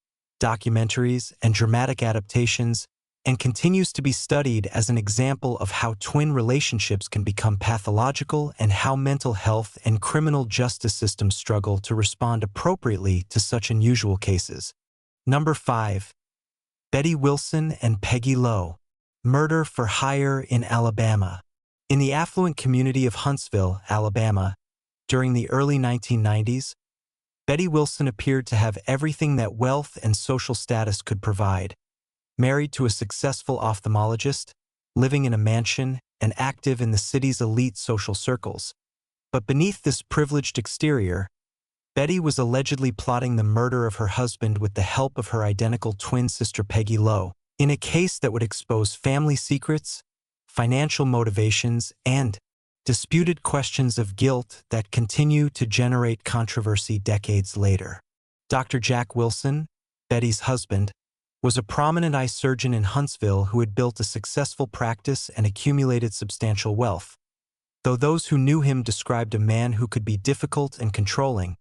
documentaries, and dramatic adaptations, and continues to be studied as an example of how twin relationships can become pathological and how mental health and criminal justice systems struggle to respond appropriately to such unusual cases. Number 5. Betty Wilson and Peggy Lowe. Murder for hire in Alabama. In the affluent community of Huntsville, Alabama, during the early 1990s, Betty Wilson appeared to have everything that wealth and social status could provide. Married to a successful ophthalmologist, living in a mansion, and active in the city's elite social circles. But beneath this privileged exterior, Betty was allegedly plotting the murder of her husband with the help of her identical twin sister Peggy Lowe, in a case that would expose family secrets, financial motivations, and disputed questions of guilt that continue to generate controversy decades later. Dr. Jack Wilson, Betty's husband, was a prominent eye surgeon in Huntsville who had built a successful practice and accumulated substantial wealth. Though those who knew him described a man who could be difficult and controlling,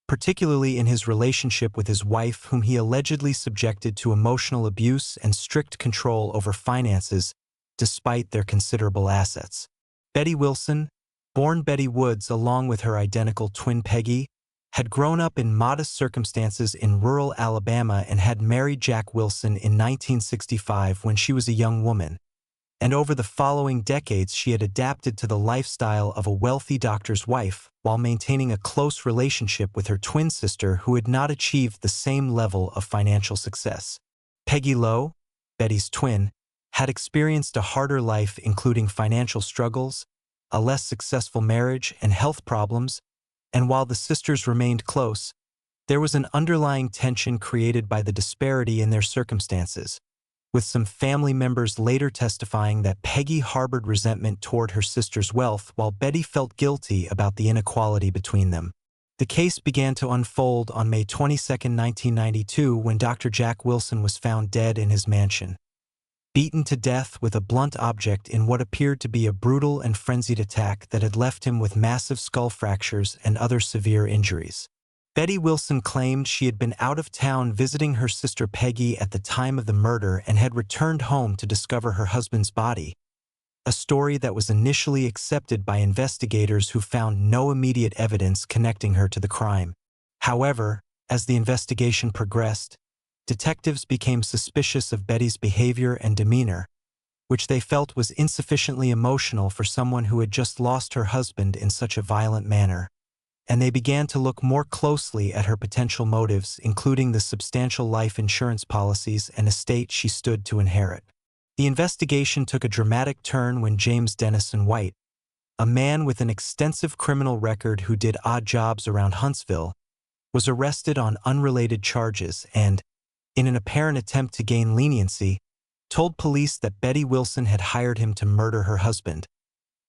particularly in his relationship with his wife, whom he allegedly subjected to emotional abuse and strict control over finances despite their considerable assets. Betty Wilson, born Betty Woods along with her identical twin Peggy, had grown up in modest circumstances in rural Alabama and had married Jack Wilson in 1965 when she was a young woman. And over the following decades she had adapted to the lifestyle of a wealthy doctor's wife while maintaining a close relationship with her twin sister who had not achieved the same level of financial success. Peggy Lowe, Betty's twin, had experienced a harder life including financial struggles, a less successful marriage, and health problems, and while the sisters remained close, there was an underlying tension created by the disparity in their circumstances, with some family members later testifying that Peggy harbored resentment toward her sister's wealth while Betty felt guilty about the inequality between them. The case began to unfold on May 22, 1992, when Dr. Jack Wilson was found dead in his mansion, beaten to death with a blunt object in what appeared to be a brutal and frenzied attack that had left him with massive skull fractures and other severe injuries. Betty Wilson claimed she had been out of town visiting her sister Peggy at the time of the murder and had returned home to discover her husband's body, a story that was initially accepted by investigators who found no immediate evidence connecting her to the crime. However, as the investigation progressed, detectives became suspicious of Betty's behavior and demeanor, which they felt was insufficiently emotional for someone who had just lost her husband in such a violent manner, and they began to look more closely at her potential motives, including the substantial life insurance policies and estate she stood to inherit. The investigation took a dramatic turn when James Dennison White, a man with an extensive criminal record who did odd jobs around Huntsville, was arrested on unrelated charges and, in an apparent attempt to gain leniency, told police that Betty Wilson had hired him to murder her husband,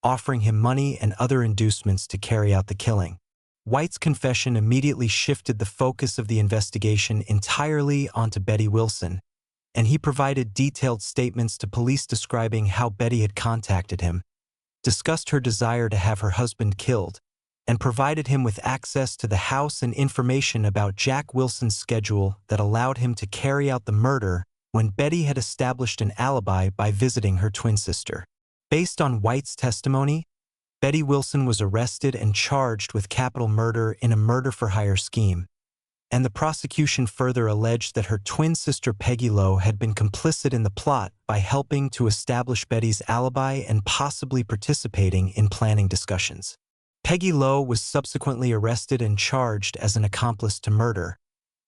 offering him money and other inducements to carry out the killing. White's confession immediately shifted the focus of the investigation entirely onto Betty Wilson, and he provided detailed statements to police describing how Betty had contacted him, discussed her desire to have her husband killed, and provided him with access to the house and information about Jack Wilson's schedule that allowed him to carry out the murder when Betty had established an alibi by visiting her twin sister. Based on White's testimony, Betty Wilson was arrested and charged with capital murder in a murder-for-hire scheme, and the prosecution further alleged that her twin sister Peggy Lowe had been complicit in the plot by helping to establish Betty's alibi and possibly participating in planning discussions. Peggy Lowe was subsequently arrested and charged as an accomplice to murder,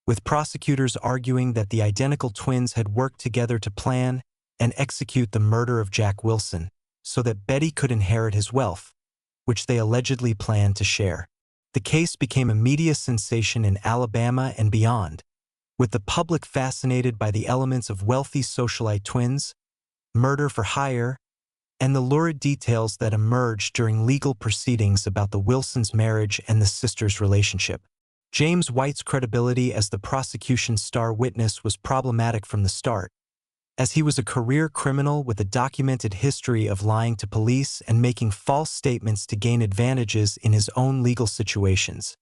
with prosecutors arguing that the identical twins had worked together to plan and execute the murder of Jack Wilson so that Betty could inherit his wealth, which they allegedly planned to share. The case became a media sensation in Alabama and beyond, with the public fascinated by the elements of wealthy socialite twins, murder for hire, and the lurid details that emerged during legal proceedings about the Wilsons' marriage and the sisters' relationship. James White's credibility as the prosecution's star witness was problematic from the start, as he was a career criminal with a documented history of lying to police and making false statements to gain advantages in his own legal situations.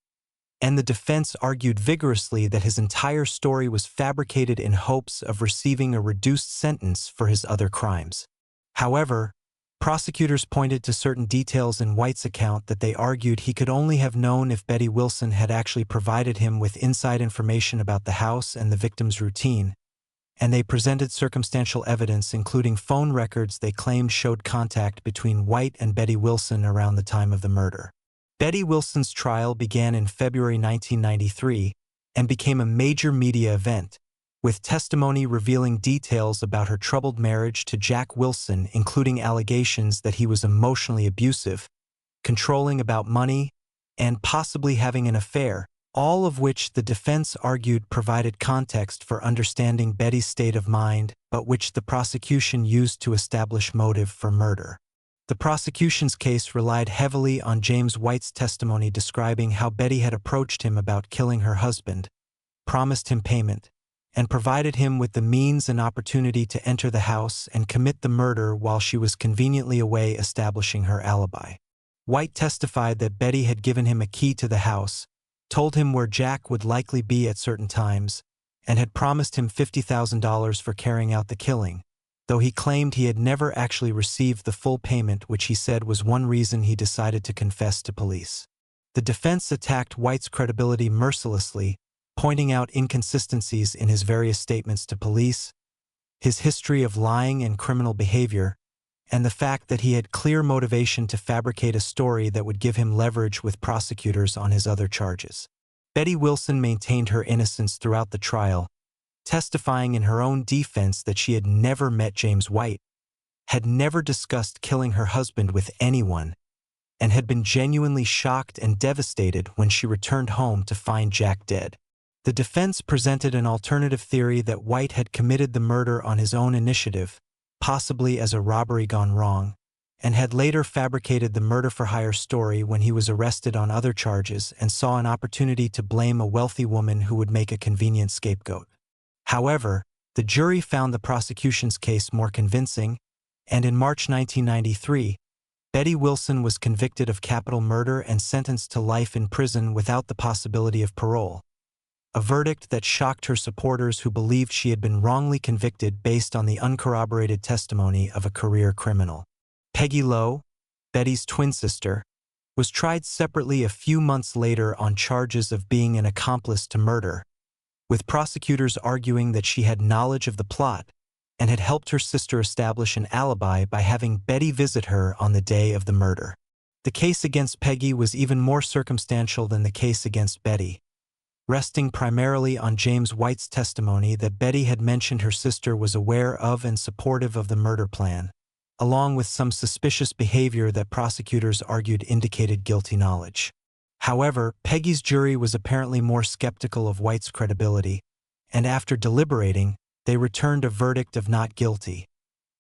And the defense argued vigorously that his entire story was fabricated in hopes of receiving a reduced sentence for his other crimes. However, prosecutors pointed to certain details in White's account that they argued he could only have known if Betty Wilson had actually provided him with inside information about the house and the victim's routine, and they presented circumstantial evidence including phone records they claimed showed contact between White and Betty Wilson around the time of the murder. Betty Wilson's trial began in February 1993 and became a major media event, with testimony revealing details about her troubled marriage to Jack Wilson, including allegations that he was emotionally abusive, controlling about money, and possibly having an affair, all of which the defense argued provided context for understanding Betty's state of mind, but which the prosecution used to establish motive for murder. The prosecution's case relied heavily on James White's testimony describing how Betty had approached him about killing her husband, promised him payment, and provided him with the means and opportunity to enter the house and commit the murder while she was conveniently away establishing her alibi. White testified that Betty had given him a key to the house, told him where Jack would likely be at certain times, and had promised him $50,000 for carrying out the killing, though he claimed he had never actually received the full payment, which he said was one reason he decided to confess to police. The defense attacked White's credibility mercilessly, pointing out inconsistencies in his various statements to police, his history of lying and criminal behavior, and the fact that he had clear motivation to fabricate a story that would give him leverage with prosecutors on his other charges. Betty Wilson maintained her innocence throughout the trial, testifying in her own defense that she had never met James White, had never discussed killing her husband with anyone, and had been genuinely shocked and devastated when she returned home to find Jack dead. The defense presented an alternative theory that White had committed the murder on his own initiative, possibly as a robbery gone wrong, and had later fabricated the murder-for-hire story when he was arrested on other charges and saw an opportunity to blame a wealthy woman who would make a convenient scapegoat. However, the jury found the prosecution's case more convincing, and in March 1993, Betty Wilson was convicted of capital murder and sentenced to life in prison without the possibility of parole, a verdict that shocked her supporters who believed she had been wrongly convicted based on the uncorroborated testimony of a career criminal. Peggy Lowe, Betty's twin sister, was tried separately a few months later on charges of being an accomplice to murder, with prosecutors arguing that she had knowledge of the plot and had helped her sister establish an alibi by having Betty visit her on the day of the murder. The case against Peggy was even more circumstantial than the case against Betty, resting primarily on James White's testimony that Betty had mentioned her sister was aware of and supportive of the murder plan, along with some suspicious behavior that prosecutors argued indicated guilty knowledge. However, Peggy's jury was apparently more skeptical of White's credibility, and after deliberating, they returned a verdict of not guilty,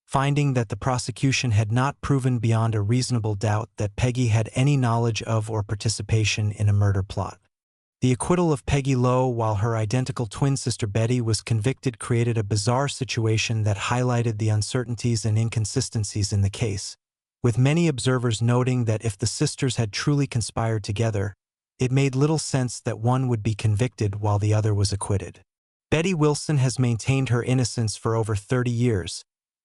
finding that the prosecution had not proven beyond a reasonable doubt that Peggy had any knowledge of or participation in a murder plot. The acquittal of Peggy Lowe while her identical twin sister Betty was convicted created a bizarre situation that highlighted the uncertainties and inconsistencies in the case, with many observers noting that if the sisters had truly conspired together, it made little sense that one would be convicted while the other was acquitted. Betty Wilson has maintained her innocence for over 30 years,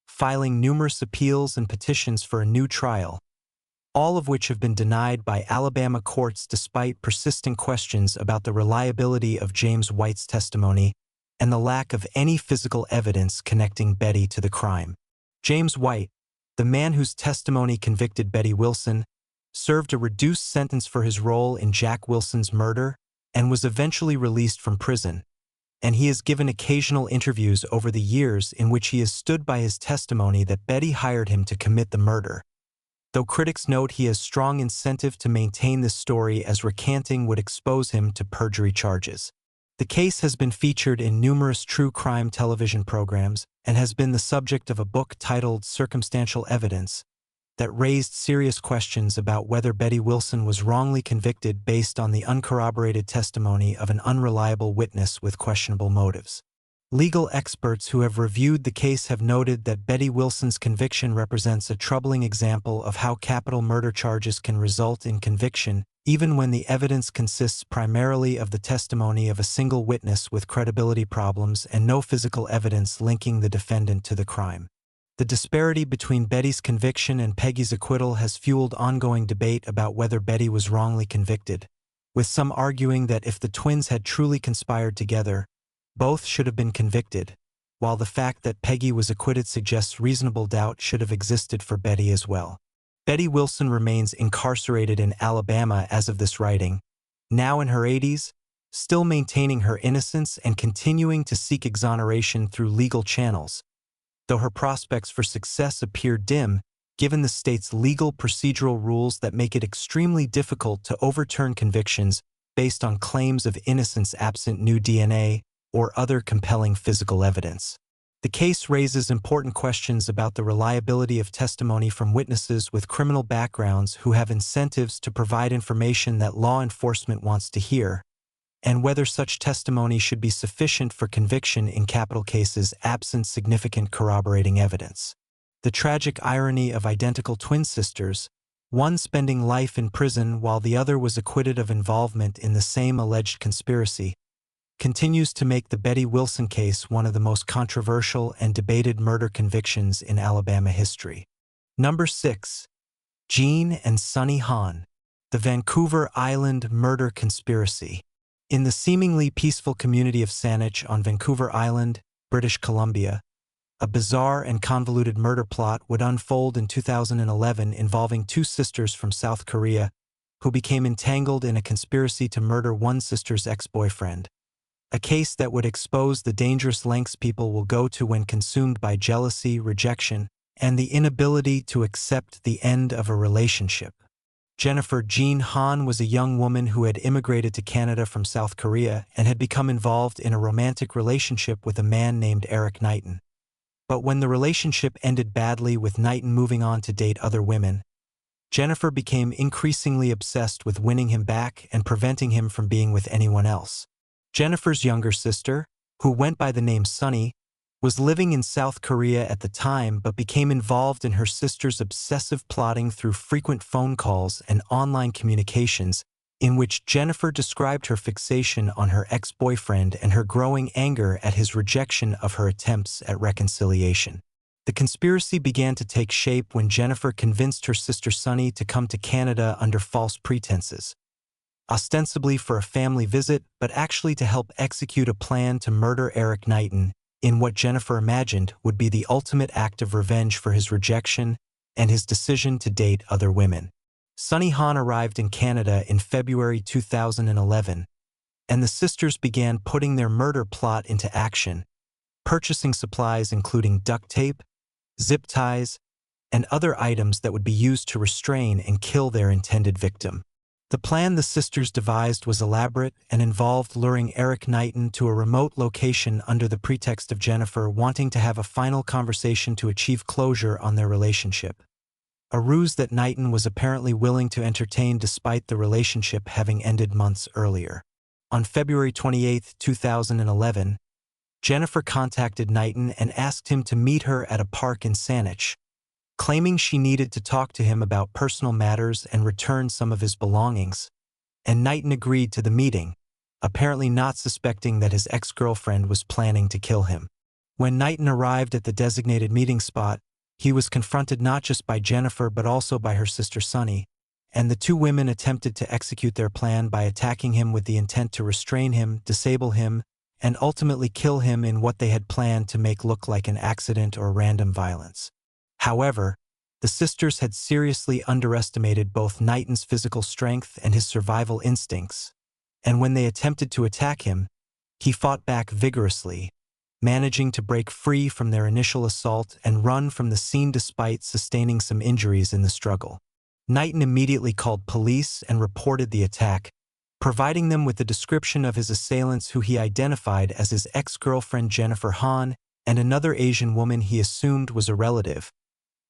filing numerous appeals and petitions for a new trial, all of which have been denied by Alabama courts despite persistent questions about the reliability of James White's testimony and the lack of any physical evidence connecting Betty to the crime. James White, the man whose testimony convicted Betty Wilson, served a reduced sentence for his role in Jack Wilson's murder and was eventually released from prison, and he has given occasional interviews over the years in which he has stood by his testimony that Betty hired him to commit the murder, though critics note he has strong incentive to maintain this story as recanting would expose him to perjury charges. The case has been featured in numerous true crime television programs and has been the subject of a book titled Circumstantial Evidence that raised serious questions about whether Betty Wilson was wrongly convicted based on the uncorroborated testimony of an unreliable witness with questionable motives. Legal experts who have reviewed the case have noted that Betty Wilson's conviction represents a troubling example of how capital murder charges can result in conviction even when the evidence consists primarily of the testimony of a single witness with credibility problems and no physical evidence linking the defendant to the crime. The disparity between Betty's conviction and Peggy's acquittal has fueled ongoing debate about whether Betty was wrongly convicted, with some arguing that if the twins had truly conspired together, both should have been convicted, while the fact that Peggy was acquitted suggests reasonable doubt should have existed for Betty as well. Betty Wilson remains incarcerated in Alabama as of this writing, now in her 80s, still maintaining her innocence and continuing to seek exoneration through legal channels, though her prospects for success appear dim given the state's legal procedural rules that make it extremely difficult to overturn convictions based on claims of innocence absent new DNA or other compelling physical evidence. The case raises important questions about the reliability of testimony from witnesses with criminal backgrounds who have incentives to provide information that law enforcement wants to hear, and whether such testimony should be sufficient for conviction in capital cases absent significant corroborating evidence. The tragic irony of identical twin sisters, one spending life in prison while the other was acquitted of involvement in the same alleged conspiracy, continues to make the Betty Wilson case one of the most controversial and debated murder convictions in Alabama history. Number 6. Jean and Sonny Hahn, the Vancouver Island Murder Conspiracy. In the seemingly peaceful community of Saanich on Vancouver Island, British Columbia, a bizarre and convoluted murder plot would unfold in 2011 involving two sisters from South Korea who became entangled in a conspiracy to murder one sister's ex-boyfriend. A case that would expose the dangerous lengths people will go to when consumed by jealousy, rejection, and the inability to accept the end of a relationship. Jennifer Jean Hahn was a young woman who had immigrated to Canada from South Korea and had become involved in a romantic relationship with a man named Eric Knighton. But when the relationship ended badly with Knighton moving on to date other women, Jennifer became increasingly obsessed with winning him back and preventing him from being with anyone else. Jennifer's younger sister, who went by the name Sunny, was living in South Korea at the time but became involved in her sister's obsessive plotting through frequent phone calls and online communications in which Jennifer described her fixation on her ex-boyfriend and her growing anger at his rejection of her attempts at reconciliation. The conspiracy began to take shape when Jennifer convinced her sister Sunny to come to Canada under false pretenses, ostensibly for a family visit, but actually to help execute a plan to murder Eric Knighton in what Jennifer imagined would be the ultimate act of revenge for his rejection and his decision to date other women. Sonny Hahn arrived in Canada in February 2011, and the sisters began putting their murder plot into action, purchasing supplies including duct tape, zip ties, and other items that would be used to restrain and kill their intended victim. The plan the sisters devised was elaborate and involved luring Eric Knighton to a remote location under the pretext of Jennifer wanting to have a final conversation to achieve closure on their relationship, a ruse that Knighton was apparently willing to entertain despite the relationship having ended months earlier. On February 28, 2011, Jennifer contacted Knighton and asked him to meet her at a park in Saanich, claiming she needed to talk to him about personal matters and return some of his belongings, and Knighton agreed to the meeting, apparently not suspecting that his ex-girlfriend was planning to kill him. When Knighton arrived at the designated meeting spot, he was confronted not just by Jennifer but also by her sister Sunny, and the two women attempted to execute their plan by attacking him with the intent to restrain him, disable him, and ultimately kill him in what they had planned to make look like an accident or random violence. However, the sisters had seriously underestimated both Knighton's physical strength and his survival instincts, and when they attempted to attack him, he fought back vigorously, managing to break free from their initial assault and run from the scene despite sustaining some injuries in the struggle. Knighton immediately called police and reported the attack, providing them with the description of his assailants, who he identified as his ex-girlfriend Jennifer Hahn and another Asian woman he assumed was a relative.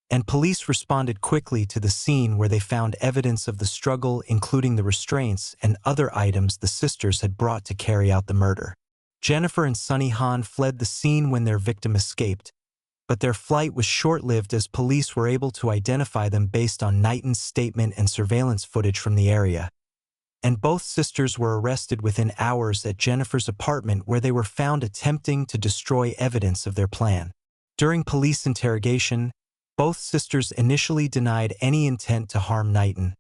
And police responded quickly to the scene, where they found evidence of the struggle, including the restraints and other items the sisters had brought to carry out the murder. Jennifer and Sonny Hahn fled the scene when their victim escaped, but their flight was short-lived, as police were able to identify them based on Knighton's statement and surveillance footage from the area. And both sisters were arrested within hours at Jennifer's apartment, where they were found attempting to destroy evidence of their plan. During police interrogation, both sisters initially denied any intent to harm Knighton,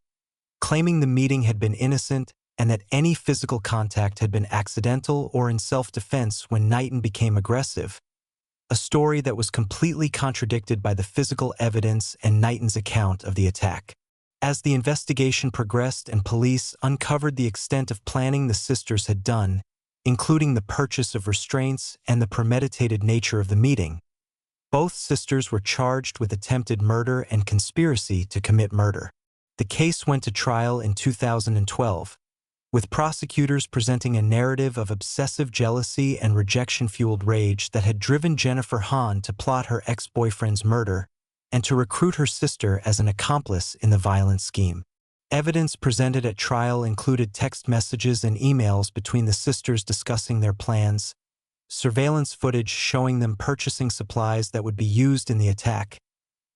claiming the meeting had been innocent and that any physical contact had been accidental or in self-defense when Knighton became aggressive, a story that was completely contradicted by the physical evidence and Knighton's account of the attack. As the investigation progressed and police uncovered the extent of planning the sisters had done, including the purchase of restraints and the premeditated nature of the meeting, both sisters were charged with attempted murder and conspiracy to commit murder. The case went to trial in 2012, with prosecutors presenting a narrative of obsessive jealousy and rejection-fueled rage that had driven Jennifer Hahn to plot her ex-boyfriend's murder and to recruit her sister as an accomplice in the violent scheme. Evidence presented at trial included text messages and emails between the sisters discussing their plans, surveillance footage showing them purchasing supplies that would be used in the attack,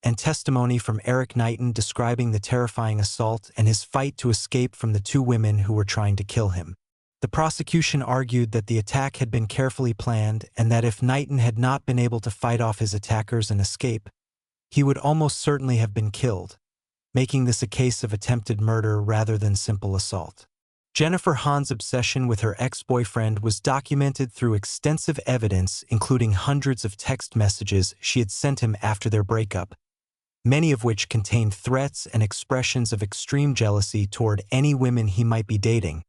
and testimony from Eric Knighton describing the terrifying assault and his fight to escape from the two women who were trying to kill him. The prosecution argued that the attack had been carefully planned and that if Knighton had not been able to fight off his attackers and escape, he would almost certainly have been killed, making this a case of attempted murder rather than simple assault. Jennifer Hahn's obsession with her ex-boyfriend was documented through extensive evidence, including hundreds of text messages she had sent him after their breakup, many of which contained threats and expressions of extreme jealousy toward any women he might be dating,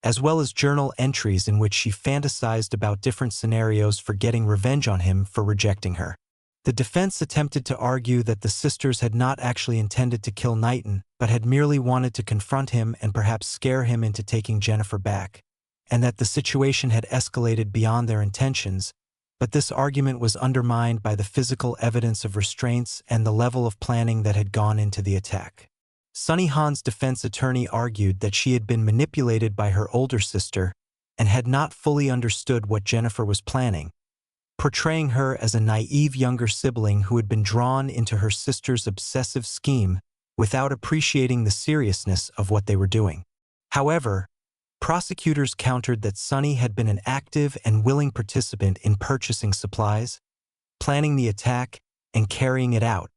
as well as journal entries in which she fantasized about different scenarios for getting revenge on him for rejecting her. The defense attempted to argue that the sisters had not actually intended to kill Knighton, but had merely wanted to confront him and perhaps scare him into taking Jennifer back, and that the situation had escalated beyond their intentions, but this argument was undermined by the physical evidence of restraints and the level of planning that had gone into the attack. Sonny Hahn's defense attorney argued that she had been manipulated by her older sister and had not fully understood what Jennifer was planning, portraying her as a naive younger sibling who had been drawn into her sister's obsessive scheme without appreciating the seriousness of what they were doing. However, prosecutors countered that Sonny had been an active and willing participant in purchasing supplies, planning the attack, and carrying it out,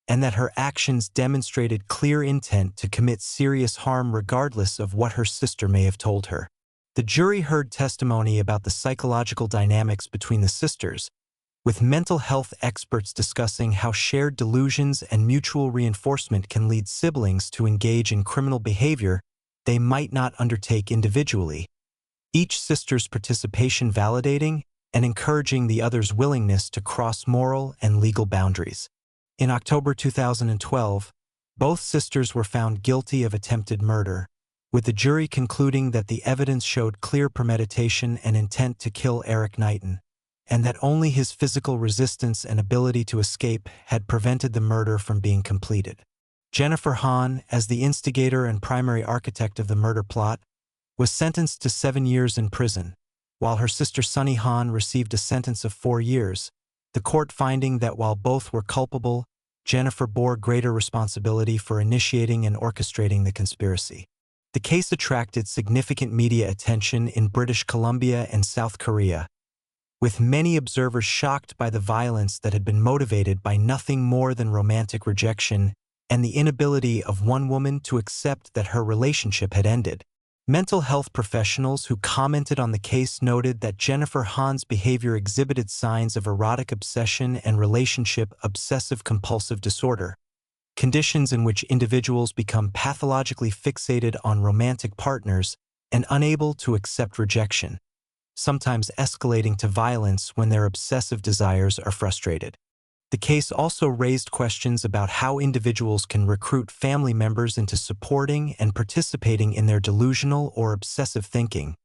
and that her actions demonstrated clear intent to commit serious harm regardless of what her sister may have told her. The jury heard testimony about the psychological dynamics between the sisters, with mental health experts discussing how shared delusions and mutual reinforcement can lead siblings to engage in criminal behavior they might not undertake individually, each sister's participation validating and encouraging the other's willingness to cross moral and legal boundaries. In October 2012, both sisters were found guilty of attempted murder, with the jury concluding that the evidence showed clear premeditation and intent to kill Eric Knighton, and that only his physical resistance and ability to escape had prevented the murder from being completed. Jennifer Hahn, as the instigator and primary architect of the murder plot, was sentenced to 7 years in prison, while her sister Sonny Hahn received a sentence of 4 years, the court finding that while both were culpable, Jennifer bore greater responsibility for initiating and orchestrating the conspiracy. The case attracted significant media attention in British Columbia and South Korea, with many observers shocked by the violence that had been motivated by nothing more than romantic rejection and the inability of one woman to accept that her relationship had ended. Mental health professionals who commented on the case noted that Jennifer Hahn's behavior exhibited signs of erotic obsession and relationship obsessive-compulsive disorder, conditions in which individuals become pathologically fixated on romantic partners and unable to accept rejection, sometimes escalating to violence when their obsessive desires are frustrated. The case also raised questions about how individuals can recruit family members into supporting and participating in their delusional or obsessive thinking,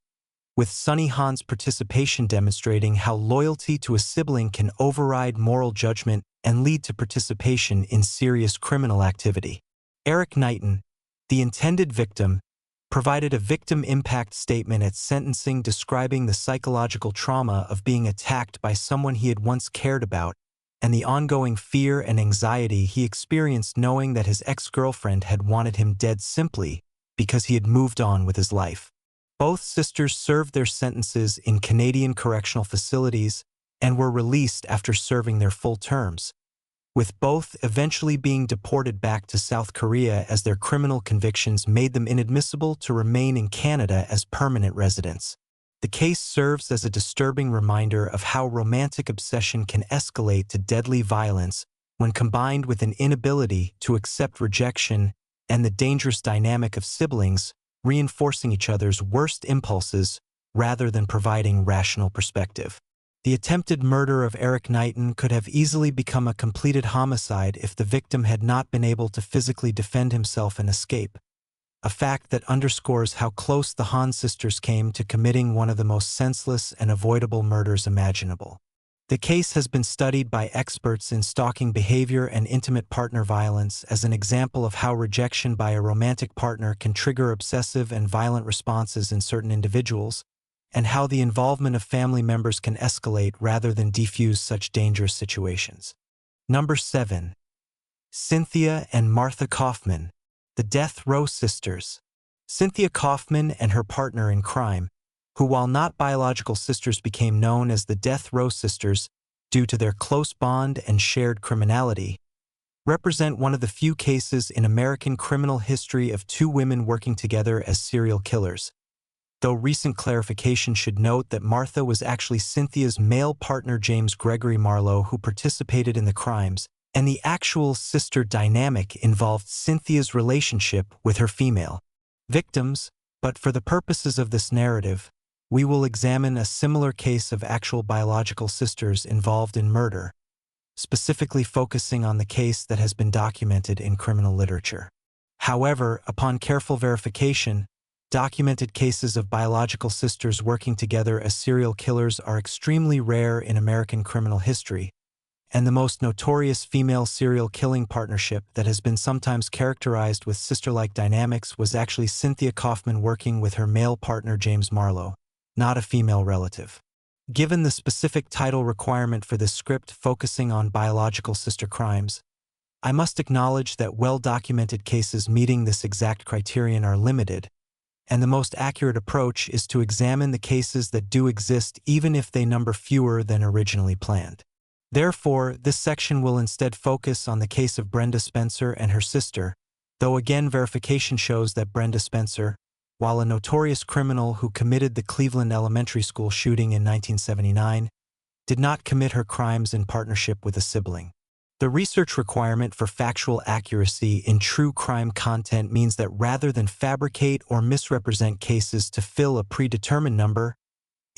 with Sonny Hahn's participation demonstrating how loyalty to a sibling can override moral judgment and lead to participation in serious criminal activity. Eric Knighton, the intended victim, provided a victim impact statement at sentencing describing the psychological trauma of being attacked by someone he had once cared about and the ongoing fear and anxiety he experienced knowing that his ex-girlfriend had wanted him dead simply because he had moved on with his life. Both sisters served their sentences in Canadian correctional facilities and were released after serving their full terms, with both eventually being deported back to South Korea as their criminal convictions made them inadmissible to remain in Canada as permanent residents. The case serves as a disturbing reminder of how romantic obsession can escalate to deadly violence when combined with an inability to accept rejection and the dangerous dynamic of siblings reinforcing each other's worst impulses rather than providing rational perspective. The attempted murder of Eric Knighton could have easily become a completed homicide if the victim had not been able to physically defend himself and escape, a fact that underscores how close the Hahn sisters came to committing one of the most senseless and avoidable murders imaginable. The case has been studied by experts in stalking behavior and intimate partner violence as an example of how rejection by a romantic partner can trigger obsessive and violent responses in certain individuals, and how the involvement of family members can escalate rather than defuse such dangerous situations. Number 7. Cynthia and Martha Kaufman, the Death Row Sisters. Cynthia Kaufman and her partner in crime, who while not biological sisters became known as the Death Row Sisters due to their close bond and shared criminality, represent one of the few cases in American criminal history of two women working together as serial killers, though recent clarification should note that Martha was actually Cynthia's male partner James Gregory Marlowe who participated in the crimes, and the actual sister dynamic involved Cynthia's relationship with her female victims, but for the purposes of this narrative, we will examine a similar case of actual biological sisters involved in murder, specifically focusing on the case that has been documented in criminal literature. However, upon careful verification, documented cases of biological sisters working together as serial killers are extremely rare in American criminal history, and the most notorious female serial killing partnership that has been sometimes characterized with sister-like dynamics was actually Cynthia Kaufman working with her male partner James Marlowe, not a female relative. Given the specific title requirement for this script focusing on biological sister crimes, I must acknowledge that well-documented cases meeting this exact criterion are limited, and the most accurate approach is to examine the cases that do exist even if they number fewer than originally planned. Therefore, this section will instead focus on the case of Brenda Spencer and her sister, though again verification shows that Brenda Spencer, while a notorious criminal who committed the Cleveland Elementary School shooting in 1979, did not commit her crimes in partnership with a sibling. The research requirement for factual accuracy in true crime content means that rather than fabricate or misrepresent cases to fill a predetermined number,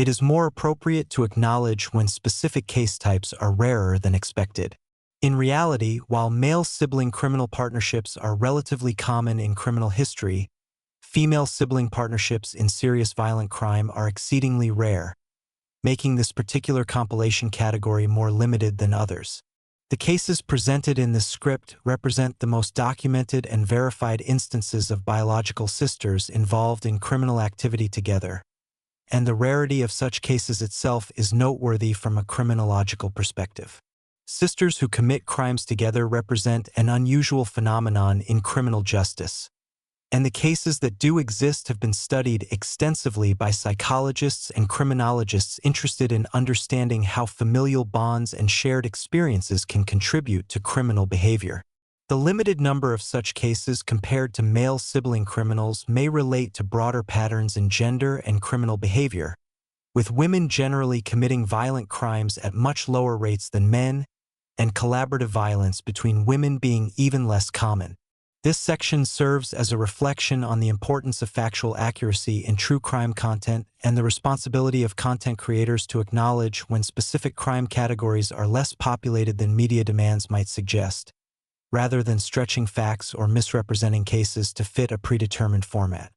it is more appropriate to acknowledge when specific case types are rarer than expected. In reality, while male sibling criminal partnerships are relatively common in criminal history, female sibling partnerships in serious violent crime are exceedingly rare, making this particular compilation category more limited than others. The cases presented in this script represent the most documented and verified instances of biological sisters involved in criminal activity together, and the rarity of such cases itself is noteworthy from a criminological perspective. Sisters who commit crimes together represent an unusual phenomenon in criminal justice, and the cases that do exist have been studied extensively by psychologists and criminologists interested in understanding how familial bonds and shared experiences can contribute to criminal behavior. The limited number of such cases compared to male sibling criminals may relate to broader patterns in gender and criminal behavior, with women generally committing violent crimes at much lower rates than men, and collaborative violence between women being even less common. This section serves as a reflection on the importance of factual accuracy in true crime content and the responsibility of content creators to acknowledge when specific crime categories are less populated than media demands might suggest, rather than stretching facts or misrepresenting cases to fit a predetermined format.